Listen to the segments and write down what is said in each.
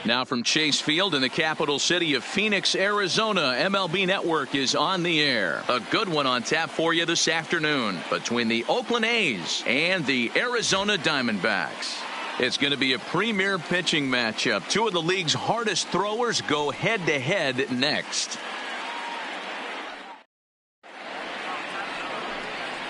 Now from Chase Field in the capital city of Phoenix, Arizona, MLB Network is on the air. A good one on tap for you this afternoon between the Oakland A's and the Arizona Diamondbacks. It's going to be a premier pitching matchup. Two of the league's hardest throwers go head-to-head next.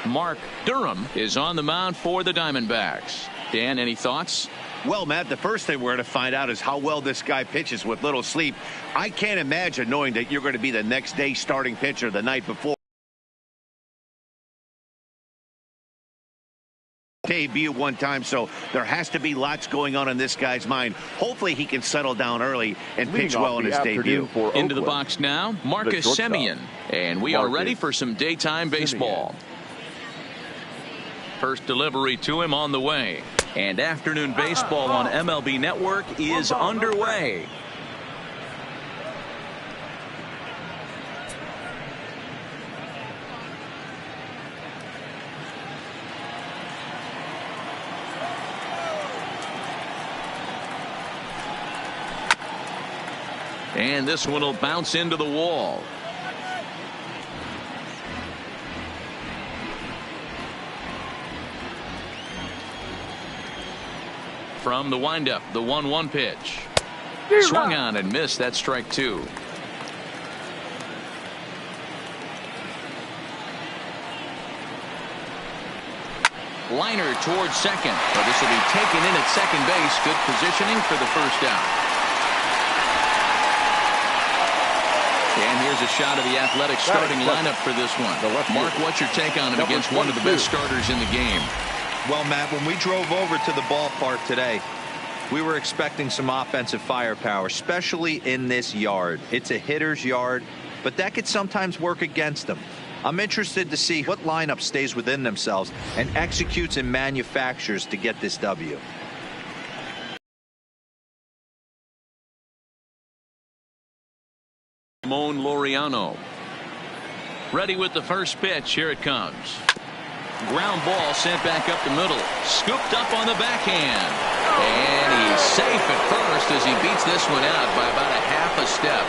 Mark Durham is on the mound for the Diamondbacks. Dan, any thoughts? Well, Matt, the first thing we're going to find out is how well this guy pitches with little sleep. I can't imagine knowing that you're going to be the next day starting pitcher the night before. Debut one time, so there has to be lots going on in this guy's mind. Hopefully he can settle down early and pitch well in his debut. Into the box now, Marcus Semien. And we are ready for some daytime baseball. First delivery to him on the way. And afternoon baseball on MLB Network is underway. And this one will bounce into the wall. From the windup, the 1-1 pitch. Swung on and missed. That's strike two. Liner towards second. But this will be taken in at second base. Good positioning for the first out. And here's a shot of the Athletics starting lineup for this one. Mark, what's your take on it against one of the best starters in the game? Well, Matt, when we drove over to the ballpark today, we were expecting some offensive firepower, especially in this yard. It's a hitter's yard, but that could sometimes work against them. I'm interested to see what lineup stays within themselves and executes and manufactures to get this W. Ramon Laureano. Ready with the first pitch. Here it comes. Ground ball sent back up the middle. Scooped up on the backhand. And he's safe at first as he beats this one out by about a half a step.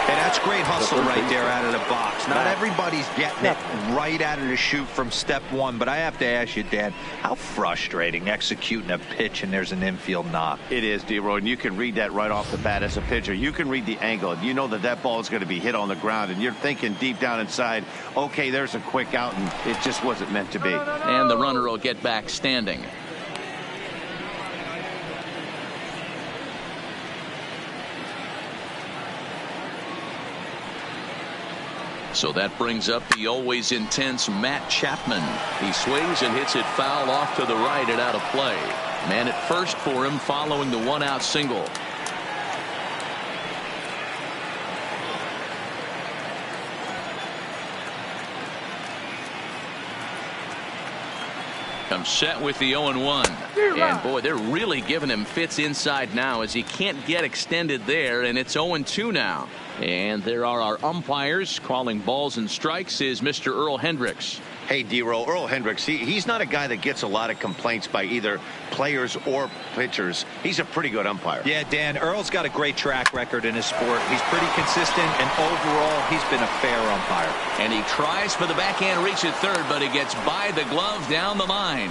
Hey, that's great hustle right there out of the box. Not everybody's getting it right out of the chute from step one, but I have to ask you, Dan, how frustrating executing a pitch and there's an infield knock. It is, D-Roy, and you can read that right off the bat as a pitcher. You can read the angle. You know that that ball is going to be hit on the ground, and you're thinking deep down inside, okay, there's a quick out, and it just wasn't meant to be. And the runner will get back standing. So that brings up the always intense Matt Chapman. He swings and hits it foul off to the right and out of play. Man at first for him following the one-out single. Comes set with the 0-1. And boy, they're really giving him fits inside now as he can't get extended there, and it's 0-2 now. And there are our umpires calling balls and strikes is Mr. Earl Hendricks. Hey, D-Roll, Earl Hendricks, he's not a guy that gets a lot of complaints by either players or pitchers. He's a pretty good umpire. Yeah, Dan, Earl's got a great track record in his sport. He's pretty consistent, and overall, he's been a fair umpire. And he tries for the backhand reach at third, but he gets by the glove down the line.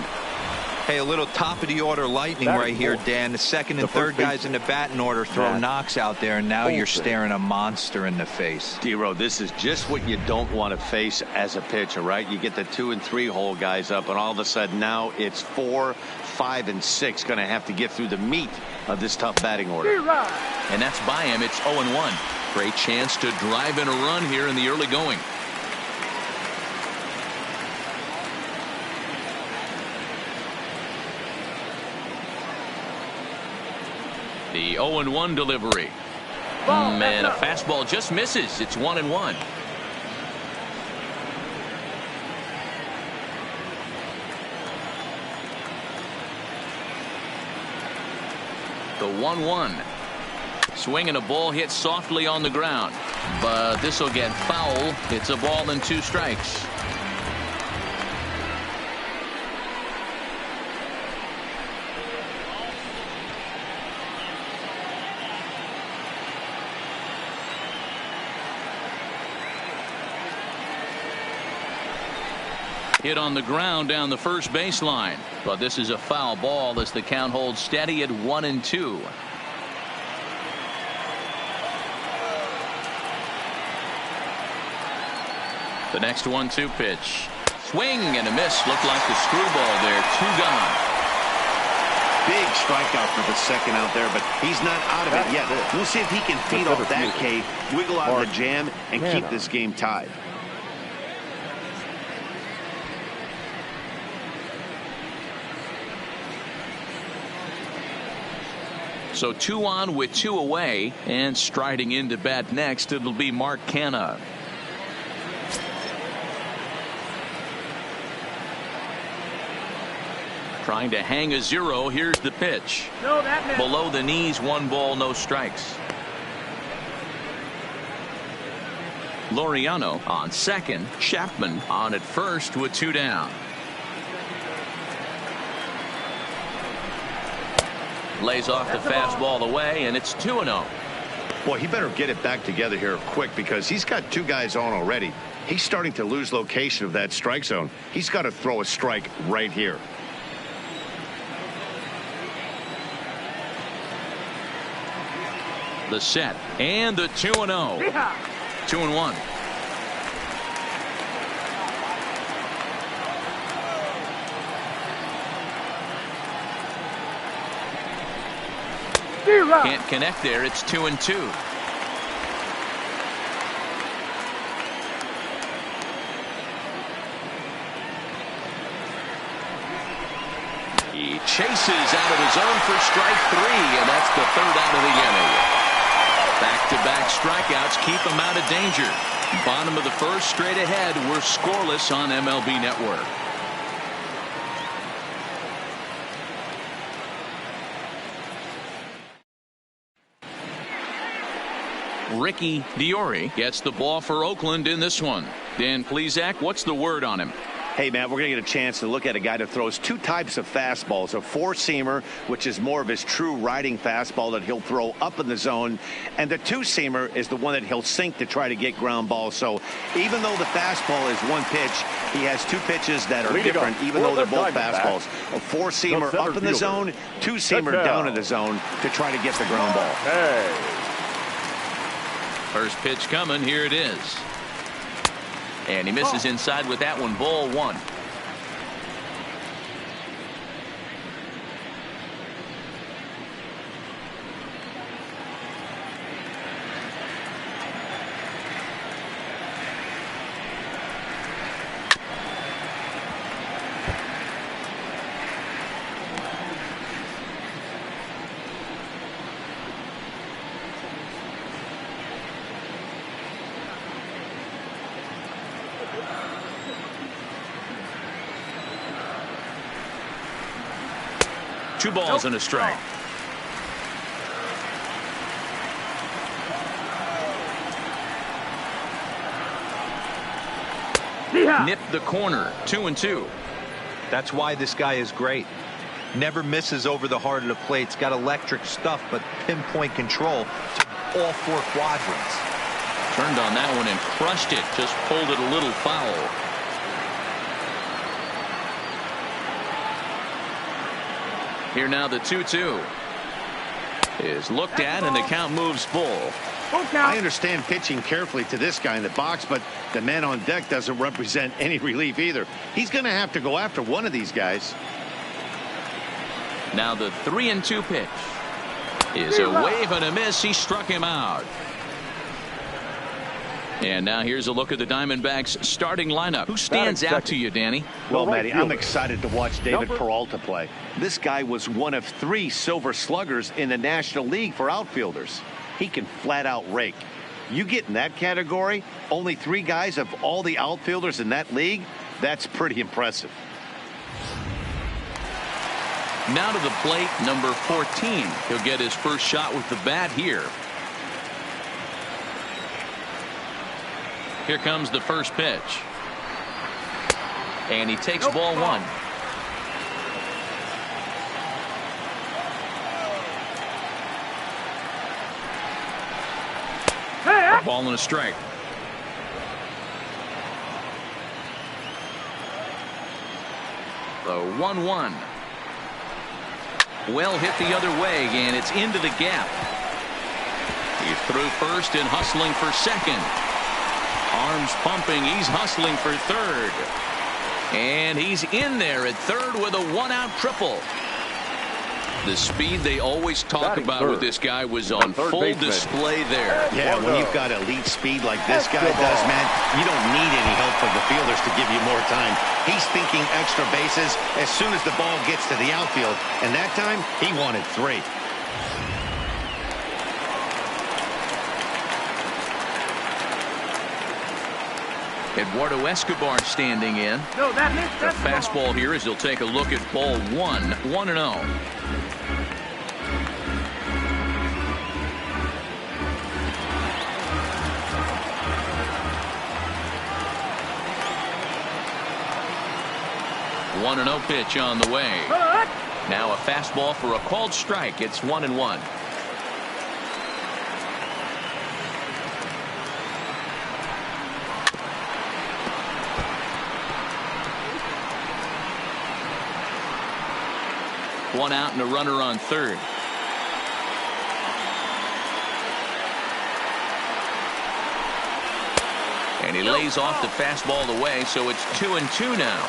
Hey, a little top-of-the-order lightning right here, Dan. The second and third guys in the batting order throw knocks out there, and now you're staring a monster in the face. D-Row, this is just what you don't want to face as a pitcher, right? You get the 2 and 3 hole guys up, and all of a sudden now it's 4, 5, and 6 going to have to get through the meat of this tough batting order. And that's by him. It's 0-1. Great chance to drive in a run here in the early going. The 0-1 delivery. And a fastball just misses. It's 1-1. The 1-1. Swinging a ball hit softly on the ground. But this will get foul. It's a ball and 2 strikes. Hit on the ground down the first baseline. But this is a foul ball as the count holds steady at 1-2. The next 1-2 pitch. Swing and a miss. Looked like the screwball there. 2 gone. Big strikeout for the second out there, but he's not out of it yet. We'll see if he can feed off that K, wiggle out of the jam, and keep this game tied. So 2 on with 2 away, and striding in to bat next, it'll be Mark Canha. Trying to hang a 0. Here's the pitch. Below the knees, 1 ball, no strikes. Laureano on second. Chapman on at first with 2 down. Lays off the fastball away, and it's 2-0. Boy, he better get it back together here quick because he's got 2 guys on already. He's starting to lose location of that strike zone. He's got to throw a strike right here. The set and the 2-0. 2-1. Can't connect there. It's 2-2. He chases out of his zone for strike 3, and that's the 3rd out of the inning. Back-to-back strikeouts keep him out of danger. Bottom of the 1st, straight ahead. We're scoreless on MLB Network. Ricky Diori gets the ball for Oakland in this one. Dan Plesac, what's the word on him? Hey, Matt, we're going to get a chance to look at a guy that throws 2 types of fastballs. A 4-seamer, which is more of his true riding fastball that he'll throw up in the zone. And the 2-seamer is the one that he'll sink to try to get ground balls. So even though the fastball is 1 pitch, he has 2 pitches that are different, even though they're both fastballs. A 4-seamer up in the zone, 2-seamer down in the zone to try to get the ground ball. First pitch coming. Here it is. And he misses inside with that one. Ball 1. Two balls and a strike. Nipped the corner. 2-2. That's why this guy is great. Never misses over the heart of the plate. He's got electric stuff, but pinpoint control to all 4 quadrants. Turned on that one and crushed it. Just pulled it a little foul. Here now the 2-2 is looked at, and the count moves full. I understand pitching carefully to this guy in the box, but the man on deck doesn't represent any relief either. He's going to have to go after one of these guys. Now the 3-2 pitch is a wave and a miss. He struck him out. And now here's a look at the Diamondbacks starting lineup. Who stands out to you, Danny? Well, Matty, I'm excited to watch David Peralta play. This guy was one of 3 silver sluggers in the National League for outfielders. He can flat out rake. You get in that category, only 3 guys of all the outfielders in that league, that's pretty impressive. Now to the plate, number 14. He'll get his first shot with the bat here. Here comes the first pitch. And he takes ball 1. A ball and a strike. The 1-1. Well hit the other way, and it's into the gap. He threw first and hustling for second. Arms pumping. He's hustling for third. And he's in there at third with a one-out triple. The speed they always talk about with this guy was on full display there. Yeah, when you've got elite speed like this guy does, man, you don't need any help from the fielders to give you more time. He's thinking extra bases as soon as the ball gets to the outfield, and that time he wanted 3. Eduardo Escobar standing in. The fastball here as he'll take a look at ball 1, 1-0. One and 0 pitch on the way. Now a fastball for a called strike. It's 1-1. One out and a runner on third. And he lays off the fastball away, so it's 2-2 now.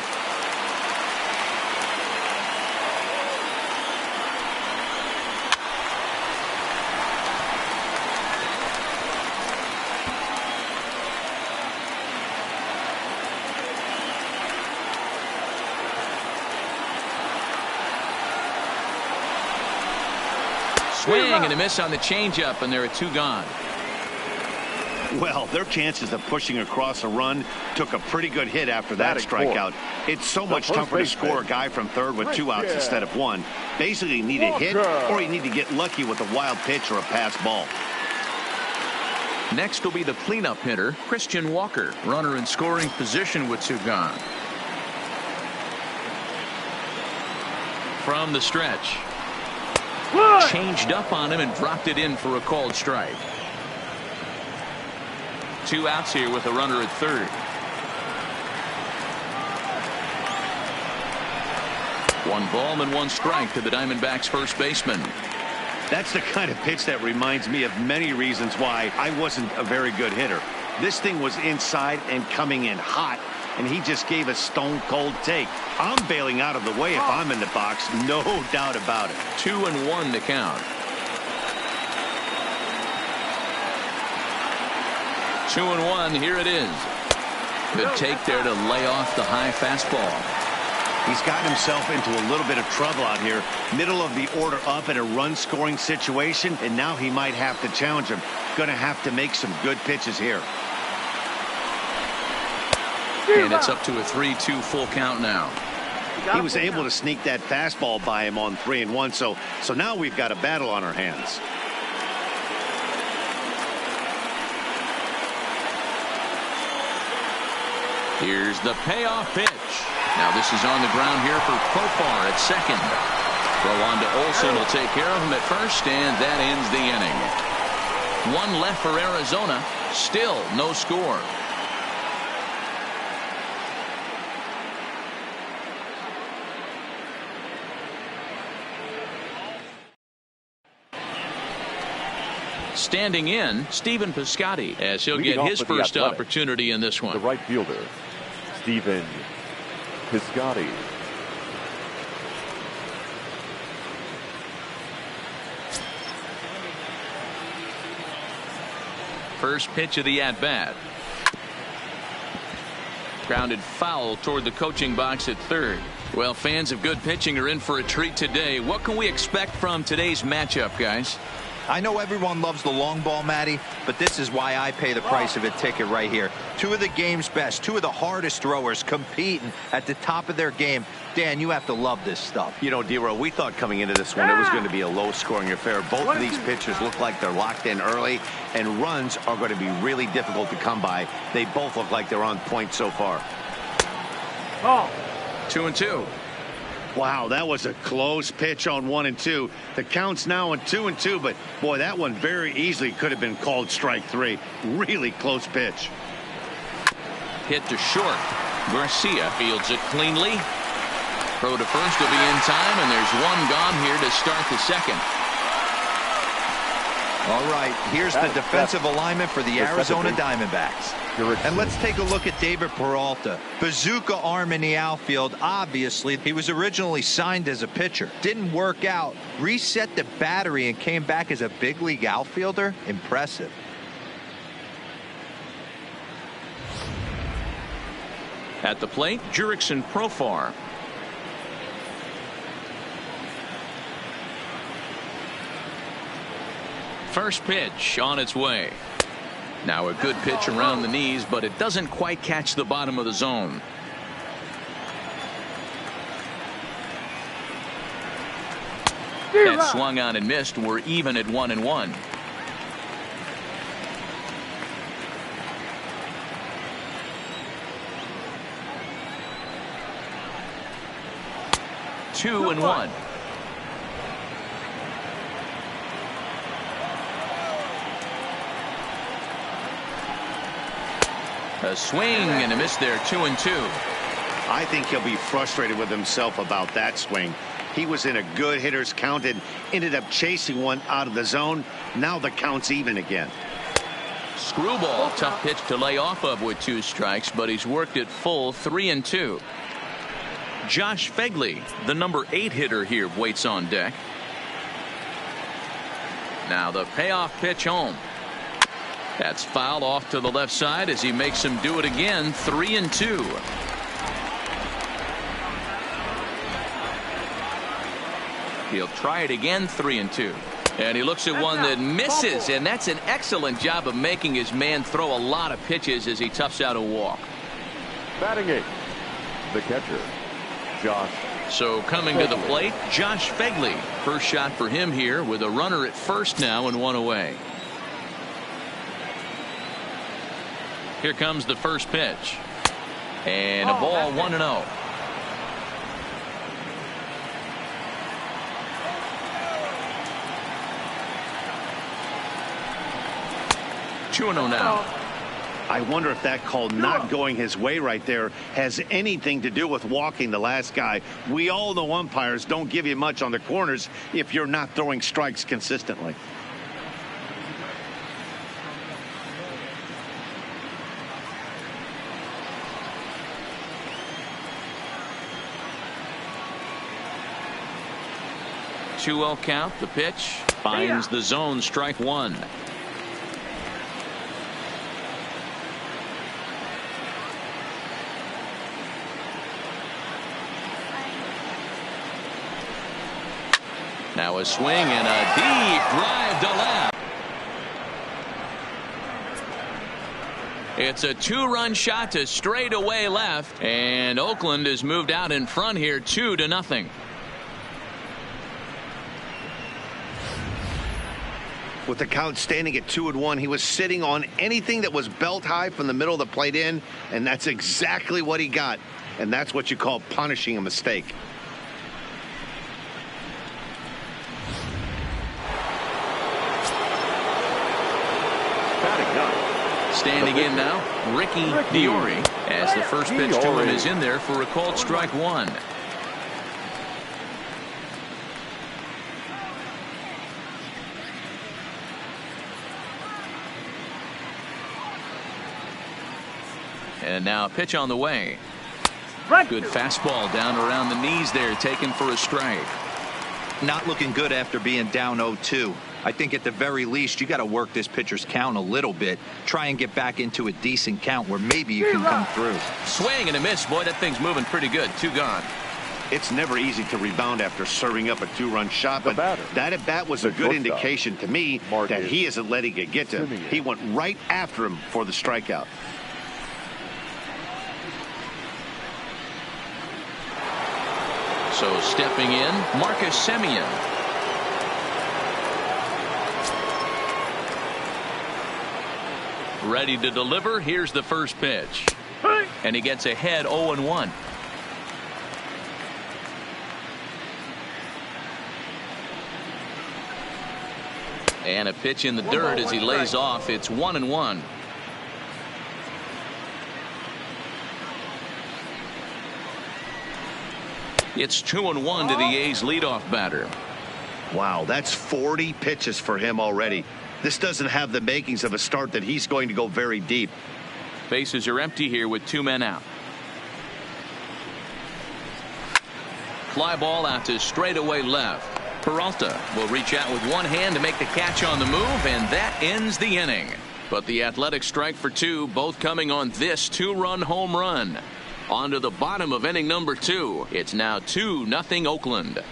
Swing and a miss on the changeup, and there are 2 gone. Well, their chances of pushing across a run took a pretty good hit after that strikeout. It's so much tougher to score a guy from third with 2 outs instead of 1. Basically, you need a hit or you need to get lucky with a wild pitch or a pass ball. Next will be the cleanup hitter, Christian Walker. Runner in scoring position with 2 gone. From the stretch. Changed up on him and dropped it in for a called strike. 2 outs here with a runner at third. 1 ball and 1 strike to the Diamondbacks first baseman. That's the kind of pitch that reminds me of many reasons why I wasn't a very good hitter. This thing was inside and coming in hot, and he just gave a stone-cold take. I'm bailing out of the way if I'm in the box, no doubt about it. 2-1 to count. 2-1, here it is. Good take there to lay off the high fastball. He's got himself into a little bit of trouble out here. Middle of the order up in a run-scoring situation, and now he might have to challenge him. Going to have to make some good pitches here. And it's up to a 3-2 full count now. He was able to sneak that fastball by him on 3-1, so now we've got a battle on our hands. Here's the payoff pitch. Now this is on the ground here for Profar at second. Throw on to Olsen will take care of him at first, and that ends the inning. 1 left for Arizona. Still no score. Standing in, Stephen Piscotty, as he'll get his first opportunity in this one. The right fielder, Stephen Piscotty. First pitch of the at-bat. Grounded foul toward the coaching box at third. Well, fans of good pitching are in for a treat today. What can we expect from today's matchup, guys? I know everyone loves the long ball, Matty, but this is why I pay the price of a ticket right here. 2 of the game's best, 2 of the hardest throwers competing at the top of their game. Dan, you have to love this stuff. You know, D-Row, we thought coming into this one it was going to be a low-scoring affair. Both of these pitchers look like they're locked in early, and runs are going to be really difficult to come by. They both look like they're on point so far. 2-2. Wow, that was a close pitch on 1 and 2. The count's now on 2 and 2, but boy, that one very easily could have been called strike 3. Really close pitch. Hit to short. Garcia fields it cleanly. Throw to first will be in time, and there's one gone here to start the second. All right, here's the defensive alignment for the Arizona Diamondbacks. And let's take a look at David Peralta. Bazooka arm in the outfield. Obviously, he was originally signed as a pitcher. Didn't work out. Reset the battery and came back as a big league outfielder. Impressive. At the plate, Jurickson Profar. First pitch on its way. Now a good pitch around the knees, but it doesn't quite catch the bottom of the zone. That swung on and missed. We're even at 1-1. Two and one. A swing and a miss there. 2-2. I think he'll be frustrated with himself about that swing. He was in a good hitter's count and ended up chasing one out of the zone. Now the count's even again. Screwball. Tough pitch to lay off of with 2 strikes, but he's worked it full. 3-2. Josh Fegley, the number 8 hitter here, waits on deck. Now the payoff pitch home. That's fouled off to the left side as he makes him do it again. 3-2. He'll try it again. 3-2. And he looks at one that misses, and that's an excellent job of making his man throw a lot of pitches as he toughs out a walk. Batting 8, the catcher, Josh. So coming to the plate, Josh Fegley. First shot for him here with a runner at first now and 1 away. Here comes the first pitch. And a ball 1-0. Now. I wonder if that call not going his way right there has anything to do with walking the last guy. We all know umpires don't give you much on the corners if you're not throwing strikes consistently. Two-0 count. The pitch finds the zone. Strike 1. Now a swing and a deep drive to left. It's a 2-run shot to straightaway left, and Oakland has moved out in front here 2-0. With the count standing at 2-1, he was sitting on anything that was belt high from the middle of the plate in, and that's exactly what he got. And that's what you call punishing a mistake. Standing in now, Ricky Diori, as the first pitch to him is in there for a called strike 1. And now a pitch on the way. Good fastball down around the knees there, taken for a strike. Not looking good after being down 0-2. I think at the very least you got to work this pitcher's count a little bit. Try and get back into a decent count where maybe you can come through. Swing and a miss. Boy, that thing's moving pretty good. 2 gone. It's never easy to rebound after serving up a 2-run shot, but that at bat was a good indication to me that he isn't letting it get to him. He went right after him for the strikeout. So stepping in, Marcus Semien. Ready to deliver. Here's the first pitch. And he gets ahead 0-1. And a pitch in the dirt as he lays off. It's 1-1. It's 2-1 to the A's leadoff batter. Wow, that's 40 pitches for him already. This doesn't have the makings of a start that he's going to go very deep. Bases are empty here with 2 men out. Fly ball out to straightaway left. Peralta will reach out with one hand to make the catch on the move, and that ends the inning. But the Athletics strike for 2, both coming on this 2-run home run. On to the bottom of inning number 2. It's now 2-0 Oakland.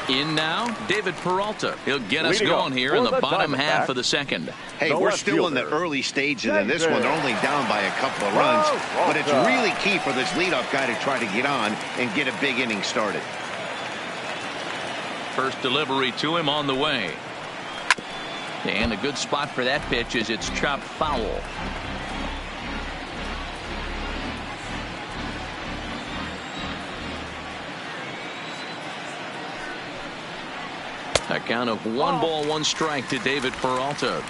In now, David Peralta. He'll get us going here in the bottom half of the second. Hey, we're still in the early stages of this one. They're only down by a couple of runs, but it's really key for this leadoff guy to try to get on and get a big inning started. First delivery to him on the way. And a good spot for that pitch is it's chopped foul. A count of 1 ball, 1 strike to David Peralta.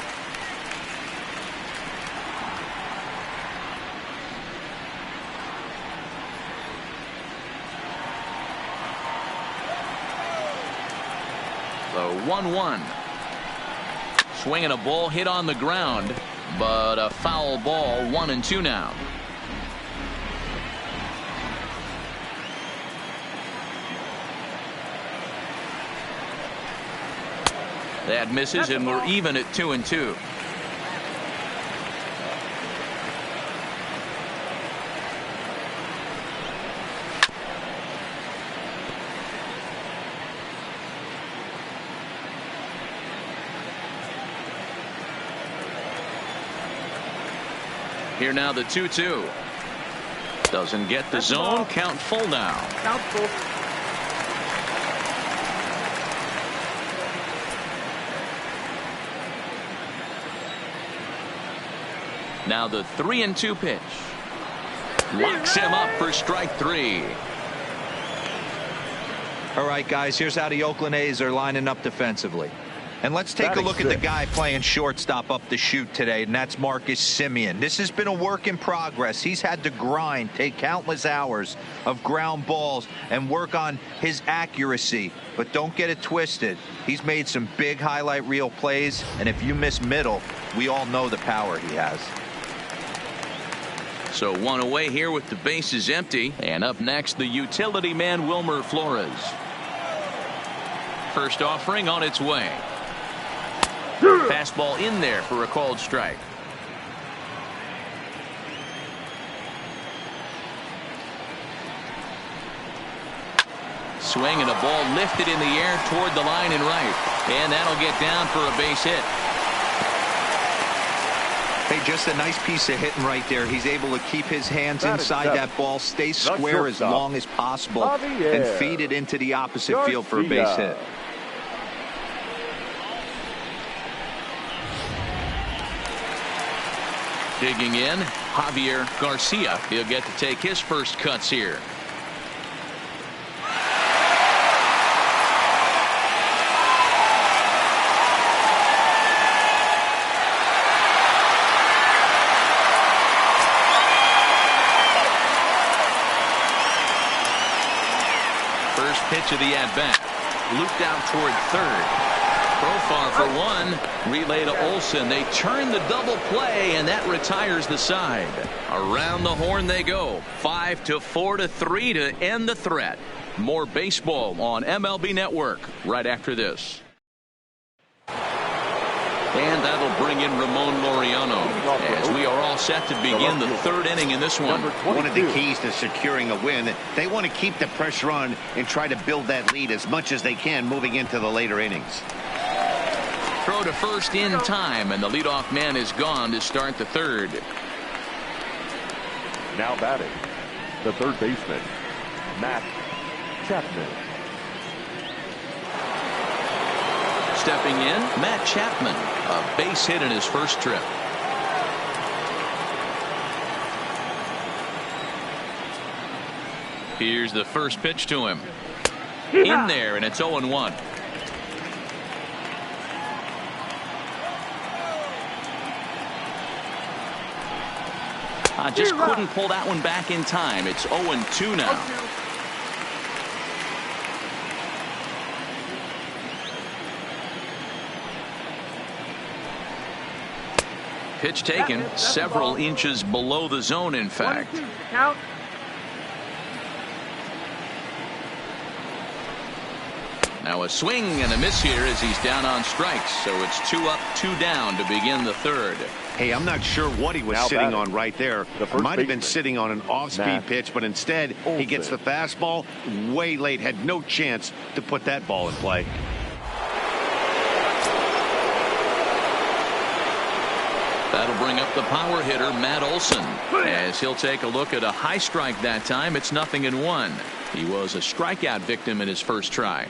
The 1-1. Swinging a ball hit on the ground, but a foul ball. 1-2 now. That misses, and we're even at 2-2. Here now the 2-2. Doesn't get the zone. Count full now. Count full. Now the 3-2 pitch. Locks him up for strike 3. All right, guys, here's how the Oakland A's are lining up defensively. And let's take a look at the guy playing shortstop up the chute today, and that's Marcus Semien. This has been a work in progress. He's had to grind, take countless hours of ground balls, and work on his accuracy. But don't get it twisted. He's made some big highlight reel plays, and if you miss middle, we all know the power he has. So 1 away here with the bases empty. And up next, the utility man, Wilmer Flores. First offering on its way. Fastball in there for a called strike. Swing and a ball lifted in the air toward the line and right. And that'll get down for a base hit. Hey, just a nice piece of hitting right there. He's able to keep his hands inside that ball, stay square as long as possible, and feed it into the opposite field for a base hit. Digging in, Javier Garcia. He'll get to take his first cuts here. First pitch of the at-bat. Looped out toward third. Profar for 1. Relay to Olsen. They turn the double play, and that retires the side. Around the horn they go. 5-4-3 to end the threat. More baseball on MLB Network right after this. And that'll bring in Ramon Laureano as we are all set to begin the third inning in this one. One of the keys to securing a win, they want to keep the pressure on and try to build that lead as much as they can moving into the later innings. Throw to first in time, and the leadoff man is gone to start the third. Now batting, the third baseman, Matt Chapman. Stepping in, Matt Chapman, a base hit in his first trip. Here's the first pitch to him. In there, and it's 0-1. Just couldn't pull that one back in time. It's 0-2 now. Pitch taken several inches below the zone, in fact. Now a swing and a miss here as he's down on strikes. So it's 2 up, 2 down to begin the third. Hey, I'm not sure what he was sitting on right there. Might have been sitting on an off-speed pitch, but instead he gets the fastball way late. Had no chance to put that ball in play. That'll bring up the power hitter, Matt Olson, as he'll take a look at a high strike that time. It's 0-1. He was a strikeout victim in his first try.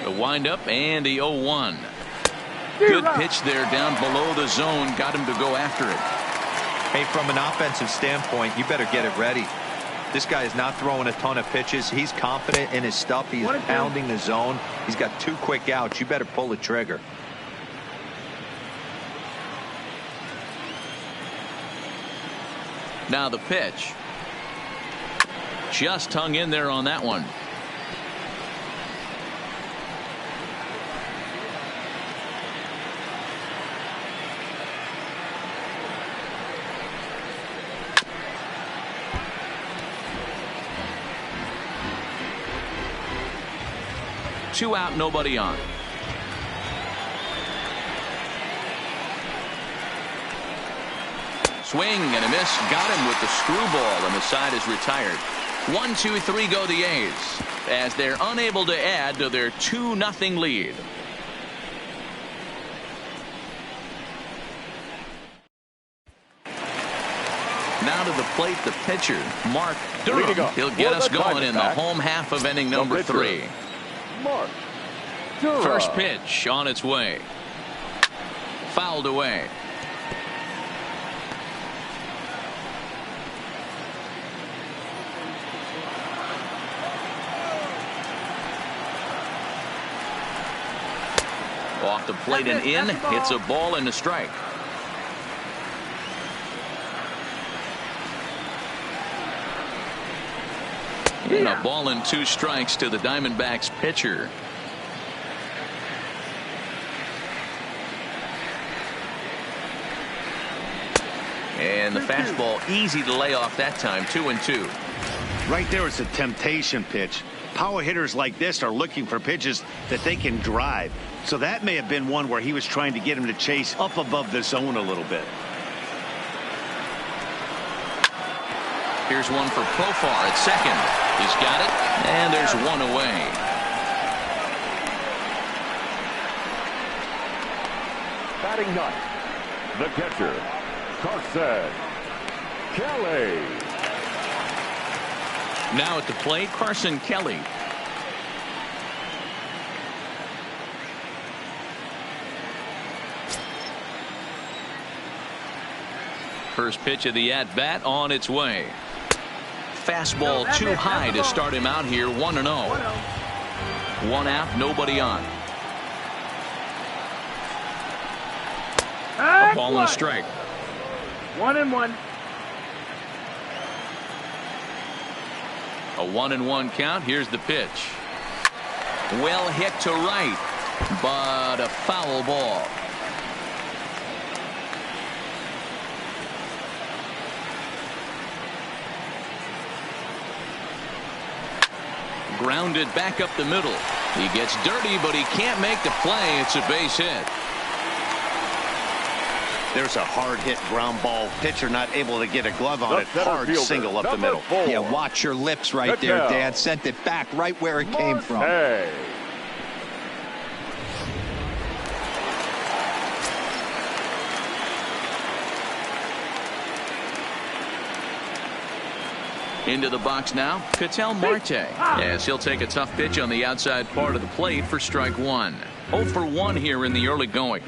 The windup and the 0-1. Good pitch there down below the zone. Got him to go after it. Hey, from an offensive standpoint, you better get it ready. This guy is not throwing a ton of pitches. He's confident in his stuff. He is pounding the zone. He's got 2 quick outs. You better pull the trigger. Now the pitch. Just hung in there on that one. Two out, nobody on. Swing and a miss. Got him with the screwball, and the side is retired. 1-2-3 go the A's as they're unable to add to their 2-0 lead. Now to the plate, the pitcher, Mark Durham. He'll get us going in the home half of inning number 3. Mark Durham. First pitch on its way. Fouled away. Off the plate and in. Hits a ball and a strike. And a ball and 2 strikes to the Diamondbacks pitcher. And the fastball easy to lay off that time. 2-2. Right there, it's a temptation pitch. Power hitters like this are looking for pitches that they can drive. So that may have been one where he was trying to get him to chase up above the zone a little bit. Here's one for Profar at second. He's got it, and there's one away. Batting ninth, the catcher, Carson Kelly. Now at the plate, Carson Kelly. First pitch of the at-bat on its way. Fastball too high to start him out here. 1-0. 1 out, nobody on. A ball and a strike. 1-1. A 1-1 count. Here's the pitch. Well hit to right, but a foul ball. Grounded back up the middle. He gets dirty, but he can't make the play. It's a base hit. There's a hard hit ground ball. Pitcher not able to get a glove on it. Hard single up the middle. 4. Yeah, watch your lips right there, Dan. Sent it back right where it came from. Hey. Into the box now, Ketel Marte, as he'll take a tough pitch on the outside part of the plate for strike 1. 0 for 1 here in the early going.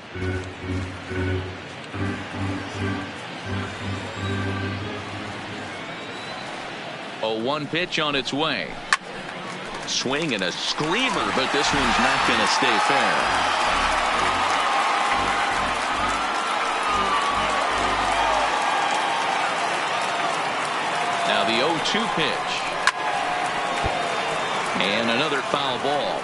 A 1 pitch on its way. Swing and a screamer, but this one's not going to stay fair. the 0-2 pitch. And another foul ball.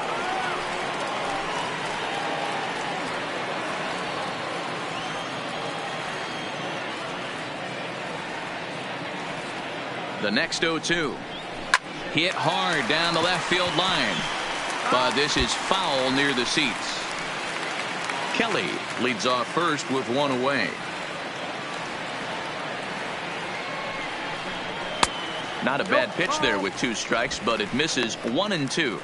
The next 0-2. Hit hard down the left field line. But this is foul near the seats. Kelly leads off first with one away. Not a bad pitch there with 2 strikes, but it misses 1-2.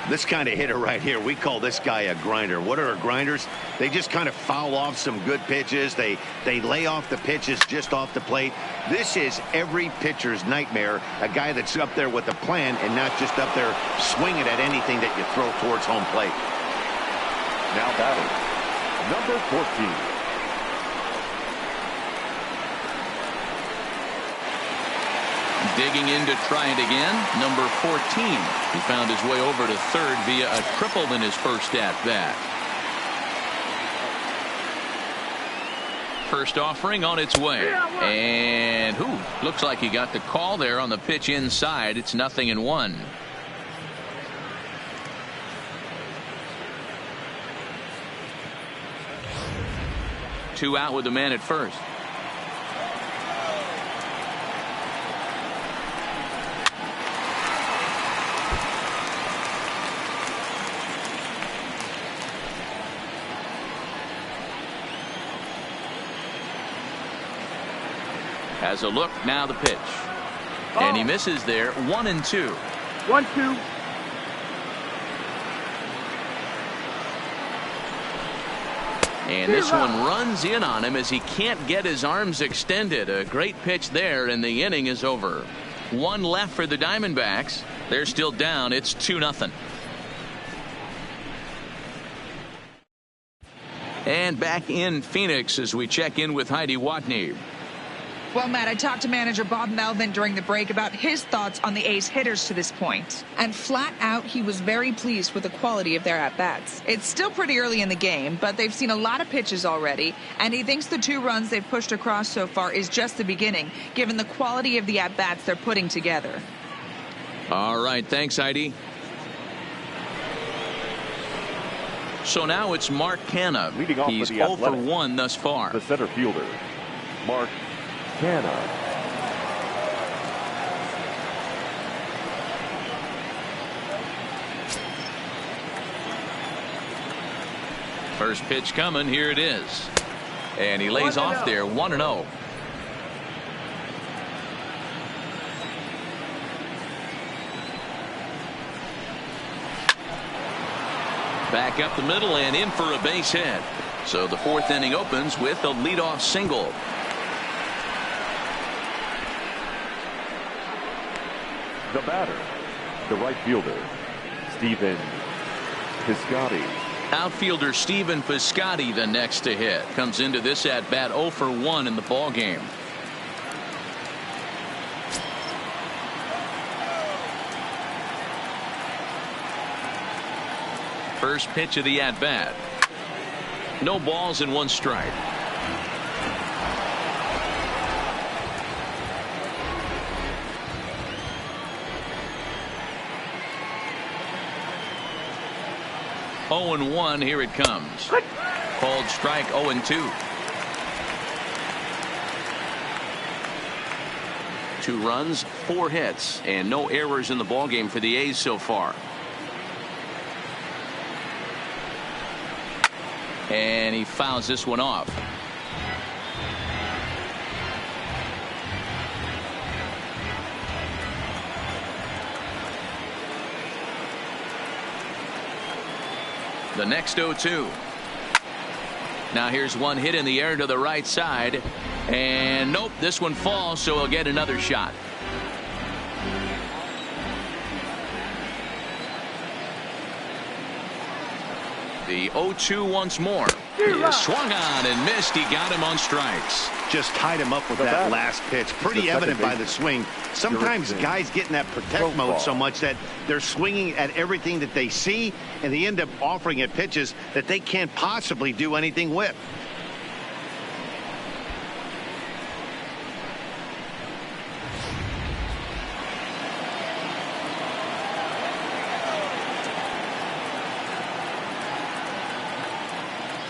This kind of hitter right here, we call this guy a grinder. What are grinders? They just kind of foul off some good pitches. They lay off the pitches just off the plate. This is every pitcher's nightmare, a guy that's up there with a plan and not just up there swinging at anything that you throw towards home plate. Now batting, number 14. Digging in to try it again, number 14. He found his way over to third via a triple in his first at-bat. First offering on its way. And looks like he got the call there on the pitch inside. It's 0-1. Two out with the man at first. Has a look, now the pitch. And he misses there. 1-2. 1-2. And this one runs in on him as he can't get his arms extended. A great pitch there, and the inning is over. 1 left for the Diamondbacks. They're still down. It's 2-0. And back in Phoenix as we check in with Heidi Watney. Well, Matt, I talked to manager Bob Melvin during the break about his thoughts on the A's hitters to this point. And flat out, he was very pleased with the quality of their at-bats. It's still pretty early in the game, but they've seen a lot of pitches already, and he thinks the 2 runs they've pushed across so far is just the beginning, given the quality of the at-bats they're putting together. All right, thanks, Heidi. So now it's Mark Canha. Leading off He's for the 0 for Athletics, 1 thus far. The center fielder, Mark Canha. First pitch coming. Here it is. And he lays off there. 1-0. Back up the middle and in for a base hit. So the 4th inning opens with a leadoff single. The batter, the right fielder, Stephen Piscotty. Outfielder Stephen Piscotty the next to hit. Comes into this at bat 0 for 1 in the ball game. First pitch of the at bat. No balls and 1 strike. Oh and 1. Here it comes. Called strike. 0-2. 2 runs, 4 hits, and no errors in the ballgame for the A's so far. And he fouls this one off. The next 0-2. Now here's one hit in the air to the right side. And nope, this one falls, so he'll get another shot. The 0-2 once more. He swung on and missed. He got him on strikes. Just tied him up with that last pitch. Pretty evident by the swing. Sometimes guys get in that protect mode so much that they're swinging at everything that they see, and they end up offering at pitches that they can't possibly do anything with.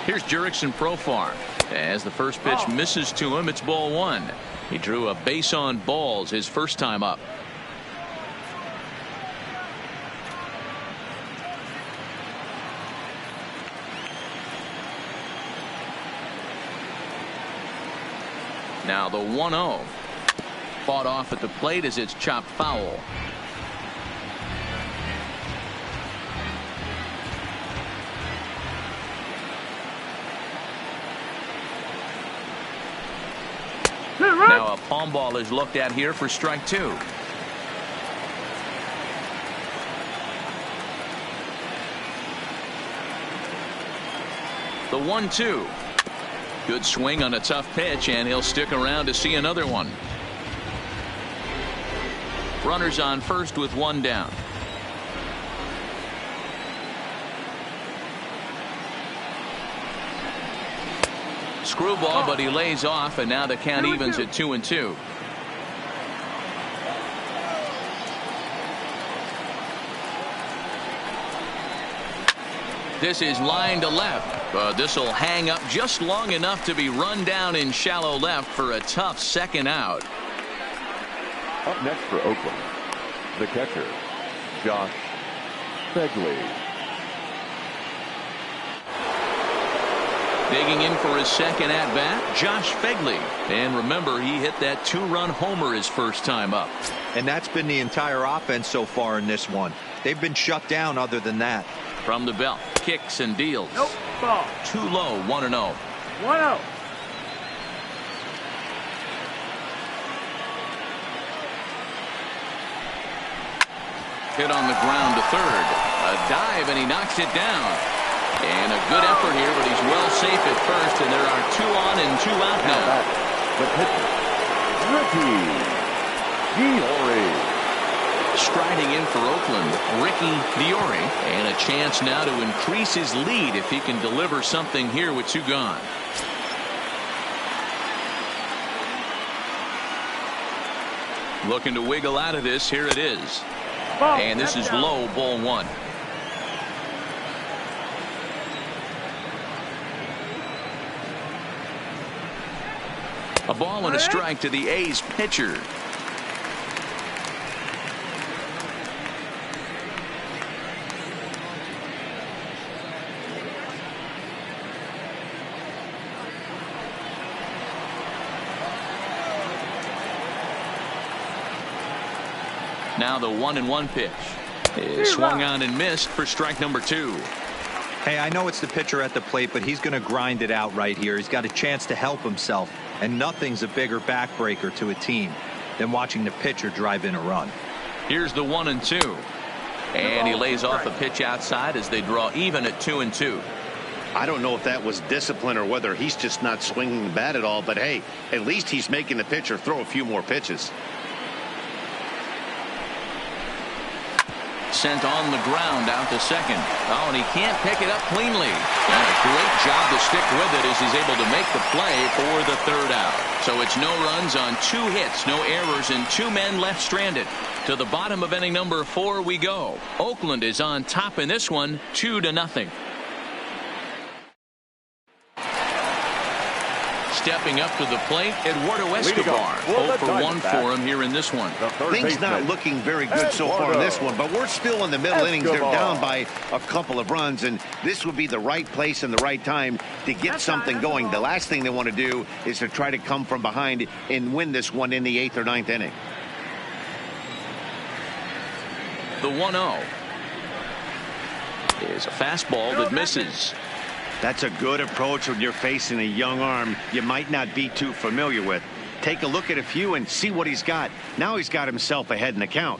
Here's Jurickson Profar. As the first pitch misses to him, it's ball one. He drew a base on balls his first time up. Now the 1-0. Fought off at the plate as it's chopped foul. Now a palm ball is looked at here for strike two. The 1-2. Good swing on a tough pitch, and he'll stick around to see another one. Runners on first with one down. Screwball, but he lays off, and now the count evens at 2-2. This is line to left, but this will hang up just long enough to be run down in shallow left for a tough second out. Up next for Oakland, the catcher, Josh Begley. Digging in for his second at-bat, Josh Begley. And remember, he hit that two-run homer his first time up. And that's been the entire offense so far in this one. They've been shut down other than that. From the belt, kicks and deals. Nope, ball. Too low, 1-0. 1-0. Hit on the ground to third. A dive, and he knocks it down. And a good effort here, but he's well safe at first, and there are 2 on and 2 out now. The pitcher, Ricky Diori. Striding in for Oakland, Ricky Diori, and a chance now to increase his lead if he can deliver something here with 2 gone. Looking to wiggle out of this. Here it is. And this is low, ball 1. A ball and a strike to the A's pitcher. Now the 1-1 pitch is swung on and missed for strike number 2. Hey, I know it's the pitcher at the plate, but he's going to grind it out right here. He's got a chance to help himself, and nothing's a bigger backbreaker to a team than watching the pitcher drive in a run. Here's the 1-2, and he lays off a pitch outside as they draw even at 2-2. I don't know if that was discipline or whether he's just not swinging the bat at all, but hey, at least he's making the pitcher throw a few more pitches. Sent on the ground out to second. Oh, and he can't pick it up cleanly. And a great job to stick with it as he's able to make the play for the 3rd out. So it's no runs on 2 hits, no errors, and 2 men left stranded. To the bottom of inning number 4 we go. Oakland is on top in this one, 2-0. Stepping up to the plate, Eduardo Escobar. 0 for 1 for him here in this one. Things not looking very good so far in this one, but we're still in the middle innings. They're down by a couple of runs, and this would be the right place and the right time to get something going. The last thing they want to do is to try to come from behind and win this one in the 8th or 9th inning. The 1-0 is a fastball that misses. That's a good approach when you're facing a young arm you might not be too familiar with. Take a look at a few and see what he's got. Now he's got himself ahead in the count.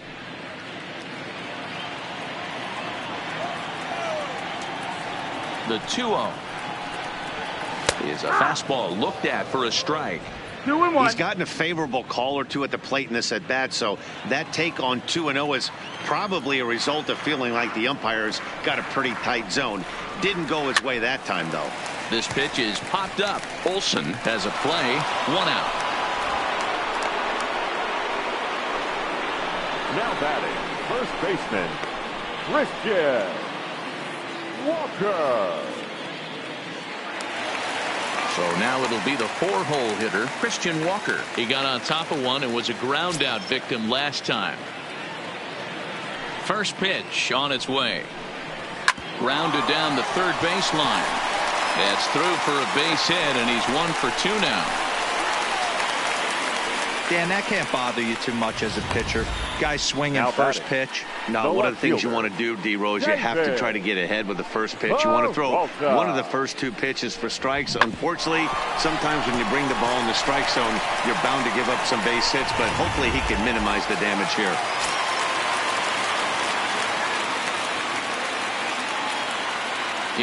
The 2-0 is a fastball looked at for a strike. 2-1. He's gotten a favorable call or two at the plate in this at bat, so that take on 2-0 is probably a result of feeling like the umpires got a pretty tight zone. Didn't go his way that time, though. This pitch is popped up. Olsen has a play. 1 out. Now batting, first baseman, Christian Walker. So now it'll be the 4-hole hitter, Christian Walker. He got on top of one and was a ground out victim last time. First pitch on its way. Grounded down the third baseline. That's through for a base hit, and he's 1 for 2 now. Dan, that can't bother you too much as a pitcher. Guys swinging Now first batting. pitch. No, one of the things you want to do, D-Rose, you have to try to get ahead with the first pitch. You want to throw one of the first 2 pitches for strikes. Unfortunately, sometimes when you bring the ball in the strike zone, you're bound to give up some base hits, but hopefully he can minimize the damage here.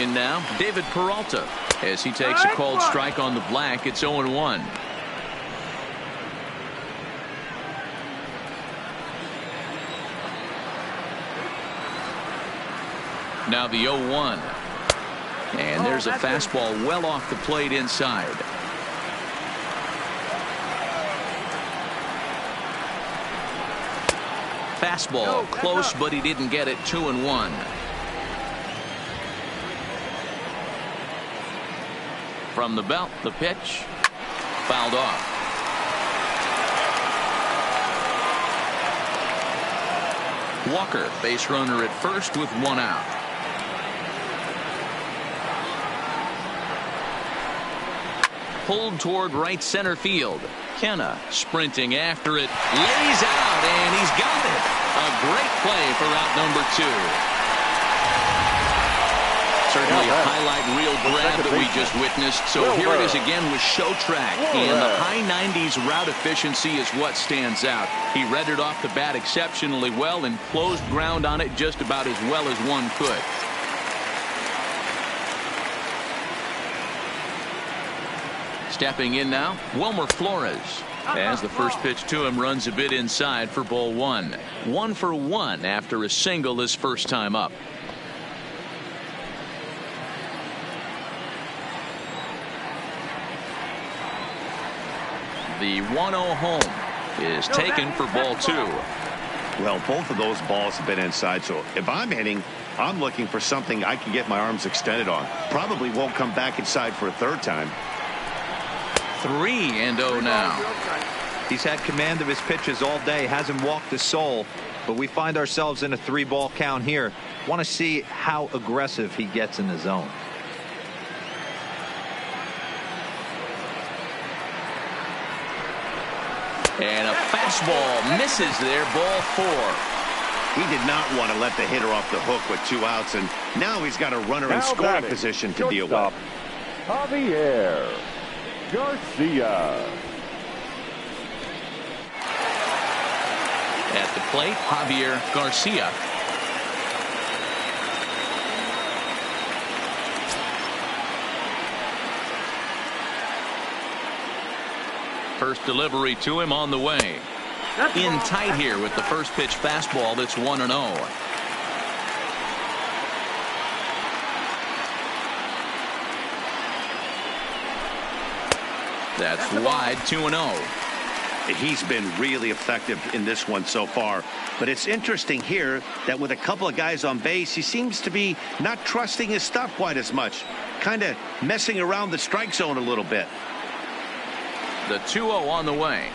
In now, David Peralta. As he takes a called strike on the black, it's 0-1. Now the 0-1. And there's a fastball well off the plate inside. Fastball close, but he didn't get it. 2-1. From the belt, the pitch. Fouled off. Walker, base runner at first with 1 out. Pulled toward right center field. Kenna sprinting after it, lays out, and he's got it. A great play for out number 2. Certainly a highlight reel grab that we just witnessed. So here it is again with show track, and the high 90s route efficiency is what stands out. He read it off the bat exceptionally well and closed ground on it just about as well as one could. Stepping in now, Wilmer Flores. As the first pitch to him runs a bit inside for ball 1. 1 for 1 after a single his first time up. The 1-0 home is taken for ball 2. Well, both of those balls have been inside, so if I'm hitting, I'm looking for something I can get my arms extended on. Probably won't come back inside for a third time. 3-0 now. He's had command of his pitches all day, hasn't walked a soul, but we find ourselves in a 3-ball count here. Want to see how aggressive he gets in the zone. And a fastball misses there, ball 4. He did not want to let the hitter off the hook with 2 outs, and now he's got a runner in scoring position to deal with. Javier Garcia. At the plate, Javier Garcia. First delivery to him on the way. In tight here with the first pitch fastball that's 1-0. That's wide, 2-0. He's been really effective in this one so far. But it's interesting here that with a couple of guys on base, he seems to be not trusting his stuff quite as much. Kind of messing around the strike zone a little bit. The 2-0 on the way.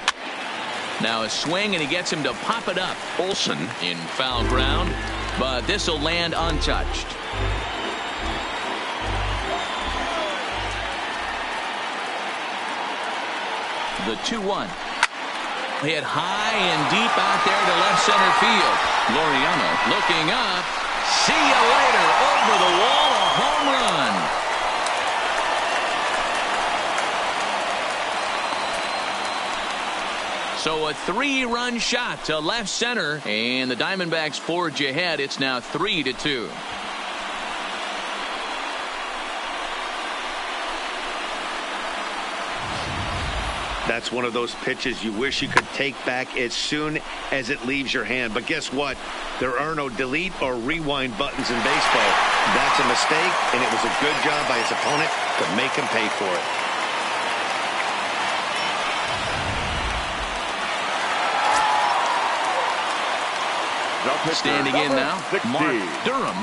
Now a swing, and he gets him to pop it up. Olsen in foul ground, but this will land untouched. The 2-1. Hit high and deep out there to left center field. Laureano looking up. See you later. Over the wall, a home run. So a 3-run shot to left center, and the Diamondbacks forge ahead. It's now 3-2. That's one of those pitches you wish you could take back as soon as it leaves your hand. But guess what? There are no delete or rewind buttons in baseball. That's a mistake, and it was a good job by his opponent to make him pay for it. Standing in now, Mark Durham.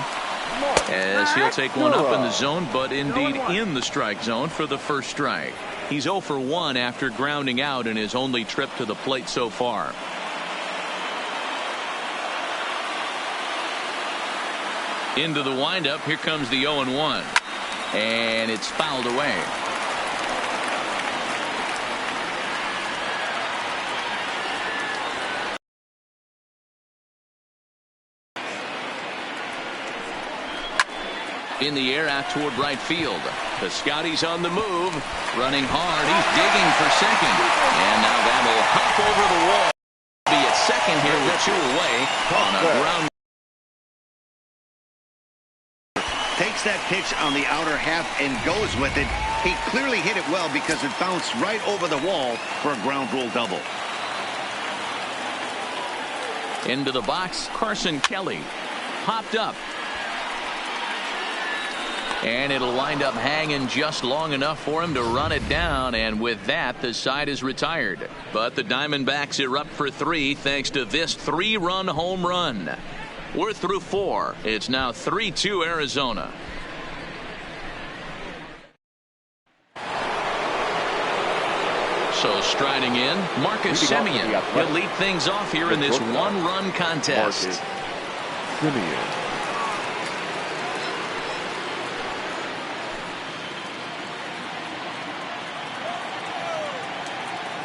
as he'll take one up in the zone, but indeed in the strike zone for the first strike. He's 0 for 1 after grounding out in his only trip to the plate so far. Into the windup. Here comes the 0-1. And it's fouled away. In the air out toward right field. The Scotty's on the move. Running hard. He's digging for second. And now that will hop over the wall. Be at second here with 2 away on a ground. Takes that pitch on the outer half and goes with it. He clearly hit it well because it bounced right over the wall for a ground rule double. Into the box, Carson Kelly popped up. And it'll wind up hanging just long enough for him to run it down, and with that the side is retired. But the Diamondbacks are up for 3 thanks to this 3-run home run. We're through 4. It's now 3-2 Arizona. So striding in, Marcus Semien. He'll lead things off here in this 1-run contest. Marcus Semien.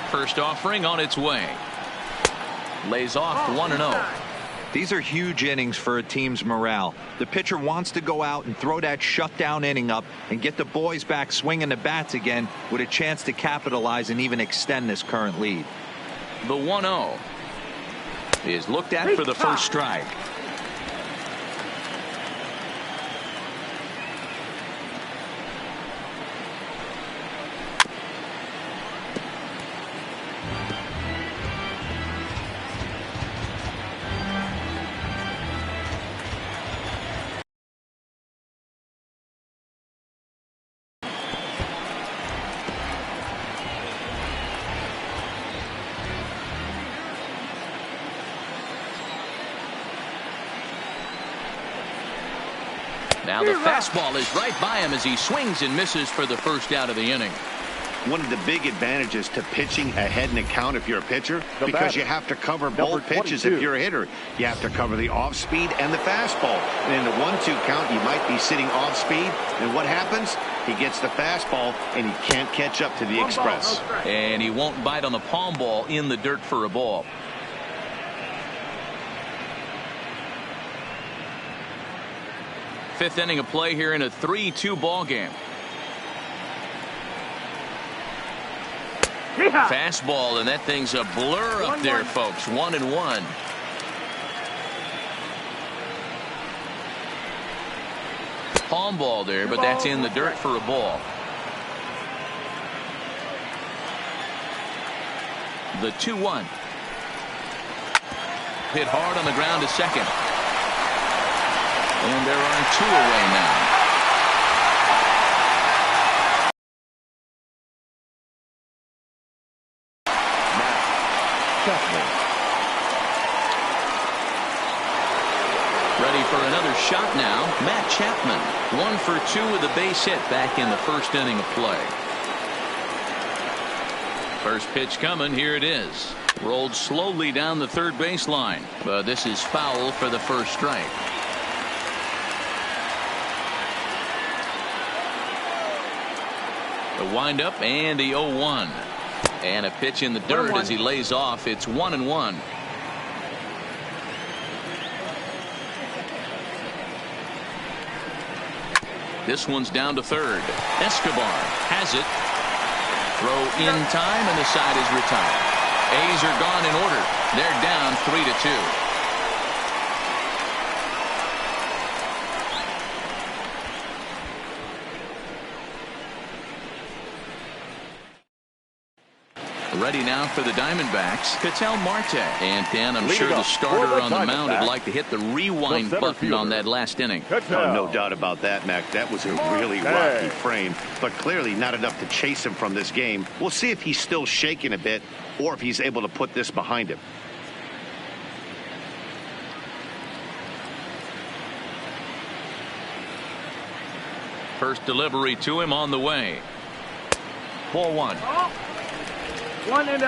First offering on its way. Lays off 1-0. These are huge innings for a team's morale. The pitcher wants to go out and throw that shutdown inning up and get the boys back swinging the bats again with a chance to capitalize and even extend this current lead. The 1-0 is looked at for the first strike. Now the fastball is right by him as he swings and misses for the first out of the inning. One of the big advantages to pitching ahead in a count if you're a pitcher, because you have to cover both pitches if you're a hitter. You have to cover the off speed and the fastball. And in the 1-2 count, you might be sitting off speed. And what happens? He gets the fastball and he can't catch up to the express. And he won't bite on the palm ball in the dirt for a ball. Fifth inning of play here in a 3-2 ball game. Fastball, and that thing's a blur up there, folks. 1-1. Palm ball there, but that's in the dirt for a ball. The 2-1. Hit hard on the ground to second. And there are 2 away now. Ready for another shot now. Matt Chapman, 1 for 2 with a base hit back in the first inning of play. First pitch coming. Here it is. Rolled slowly down the third baseline, but this is foul for the first strike. The windup and the 0-1. And a pitch in the dirt as he lays off. It's 1-1. This one's down to third. Escobar has it. Throw in time, and the side is retired. A's are gone in order. They're down 3-2. Ready now for the Diamondbacks, Ketel Marte. And Dan, I'm sure the starter on the mound would like to hit the rewind button on that last inning. No doubt about that, Mac. That was a really rocky frame, but clearly not enough to chase him from this game. We'll see if he's still shaking a bit or if he's able to put this behind him. First delivery to him on the way. Ball 1. 1-0.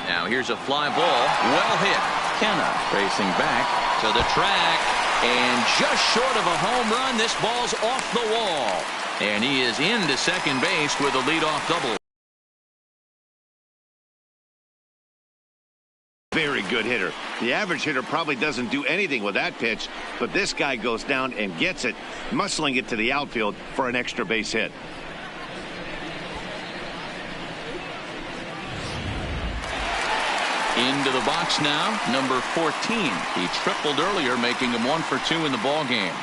Now here's a fly ball. Well hit. Kenna racing back to the track. And just short of a home run, this ball's off the wall. And he is into second base with a leadoff double. Very good hitter. The average hitter probably doesn't do anything with that pitch, but this guy goes down and gets it, muscling it to the outfield for an extra base hit. Into the box now, number 14. He tripled earlier, making him 1 for 2 in the ball game.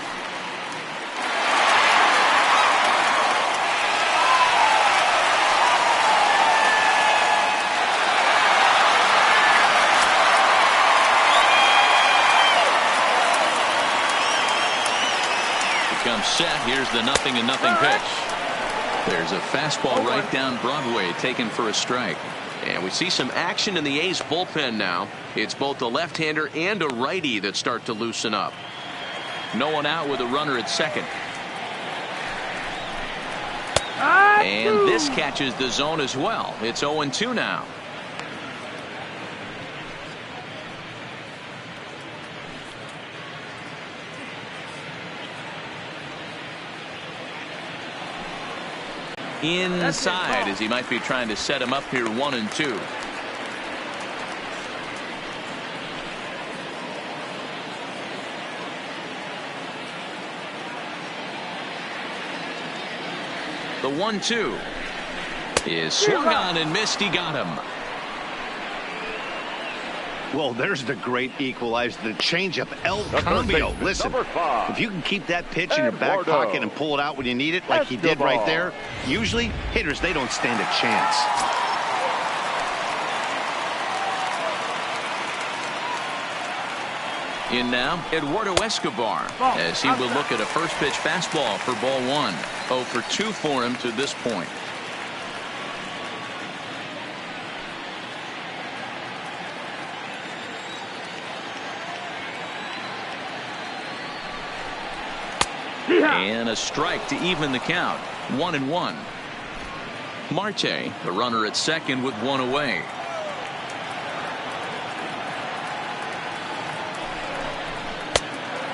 Becomes set. Here's the 0-0 pitch. There's a fastball right down Broadway, taken for a strike. And we see some action in the A's bullpen now. It's both a left-hander and a righty that start to loosen up. No one out with a runner at second. And this catches the zone as well. It's 0-2 now. Inside, as he might be trying to set him up here 1-2. The 1-2 is swung on and missed. He got him. Well, there's the great equalizer, the changeup, El Cambio. Listen, if you can keep that pitch in your back pocket and pull it out when you need it, like he did right there, usually hitters, they don't stand a chance. In now, Eduardo Escobar, as he will look at a first pitch fastball for ball 1. 0 for 2 for him to this point. And a strike to even the count. 1-1. Marte, the runner at second with 1 away.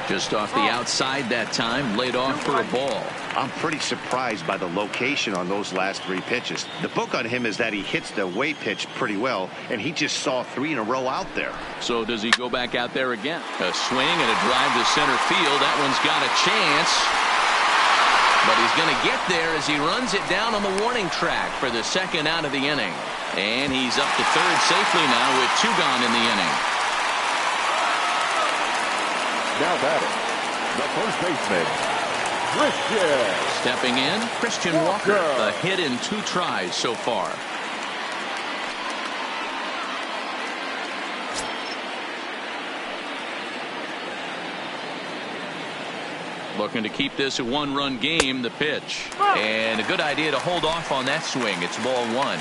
Just off the outside that time, laid off for a ball. I'm pretty surprised by the location on those last 3 pitches. The book on him is that he hits the away pitch pretty well, and he just saw 3 in a row out there. So does he go back out there again? A swing and a drive to center field. That one's got a chance. But he's going to get there as he runs it down on the warning track for the second out of the inning. And he's up to third safely now with 2 gone in the inning. Now batting, the first baseman, Christian. Stepping in, Christian Walker. A hit in 2 tries so far. Looking to keep this a 1-run game. The pitch. And a good idea to hold off on that swing. It's ball 1.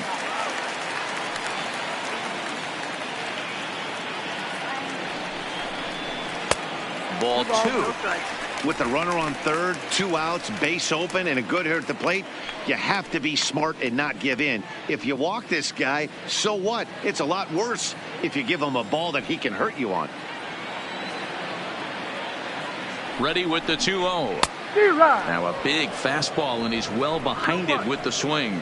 Ball 2. With the runner on third, 2 outs, base open, and a good hitter at the plate, you have to be smart and not give in. If you walk this guy, so what? It's a lot worse if you give him a ball that he can hurt you on. Ready with the 2-0. Now a big fastball, and he's well behind it with the swing.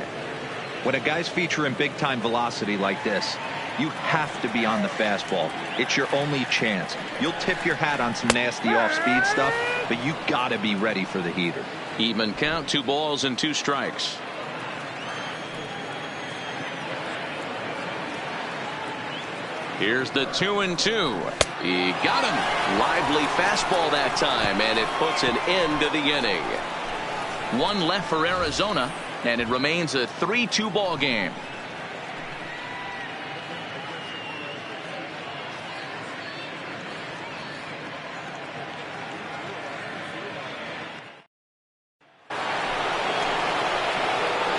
When a guy's featuring big-time velocity like this, you have to be on the fastball. It's your only chance. You'll tip your hat on some nasty off-speed stuff, but you gotta be ready for the heater. Even count, 2 balls and 2 strikes. Here's the 2-2. He got him. Lively fastball that time, and it puts an end to the inning. 1 left for Arizona, and it remains a 3-2 ball game.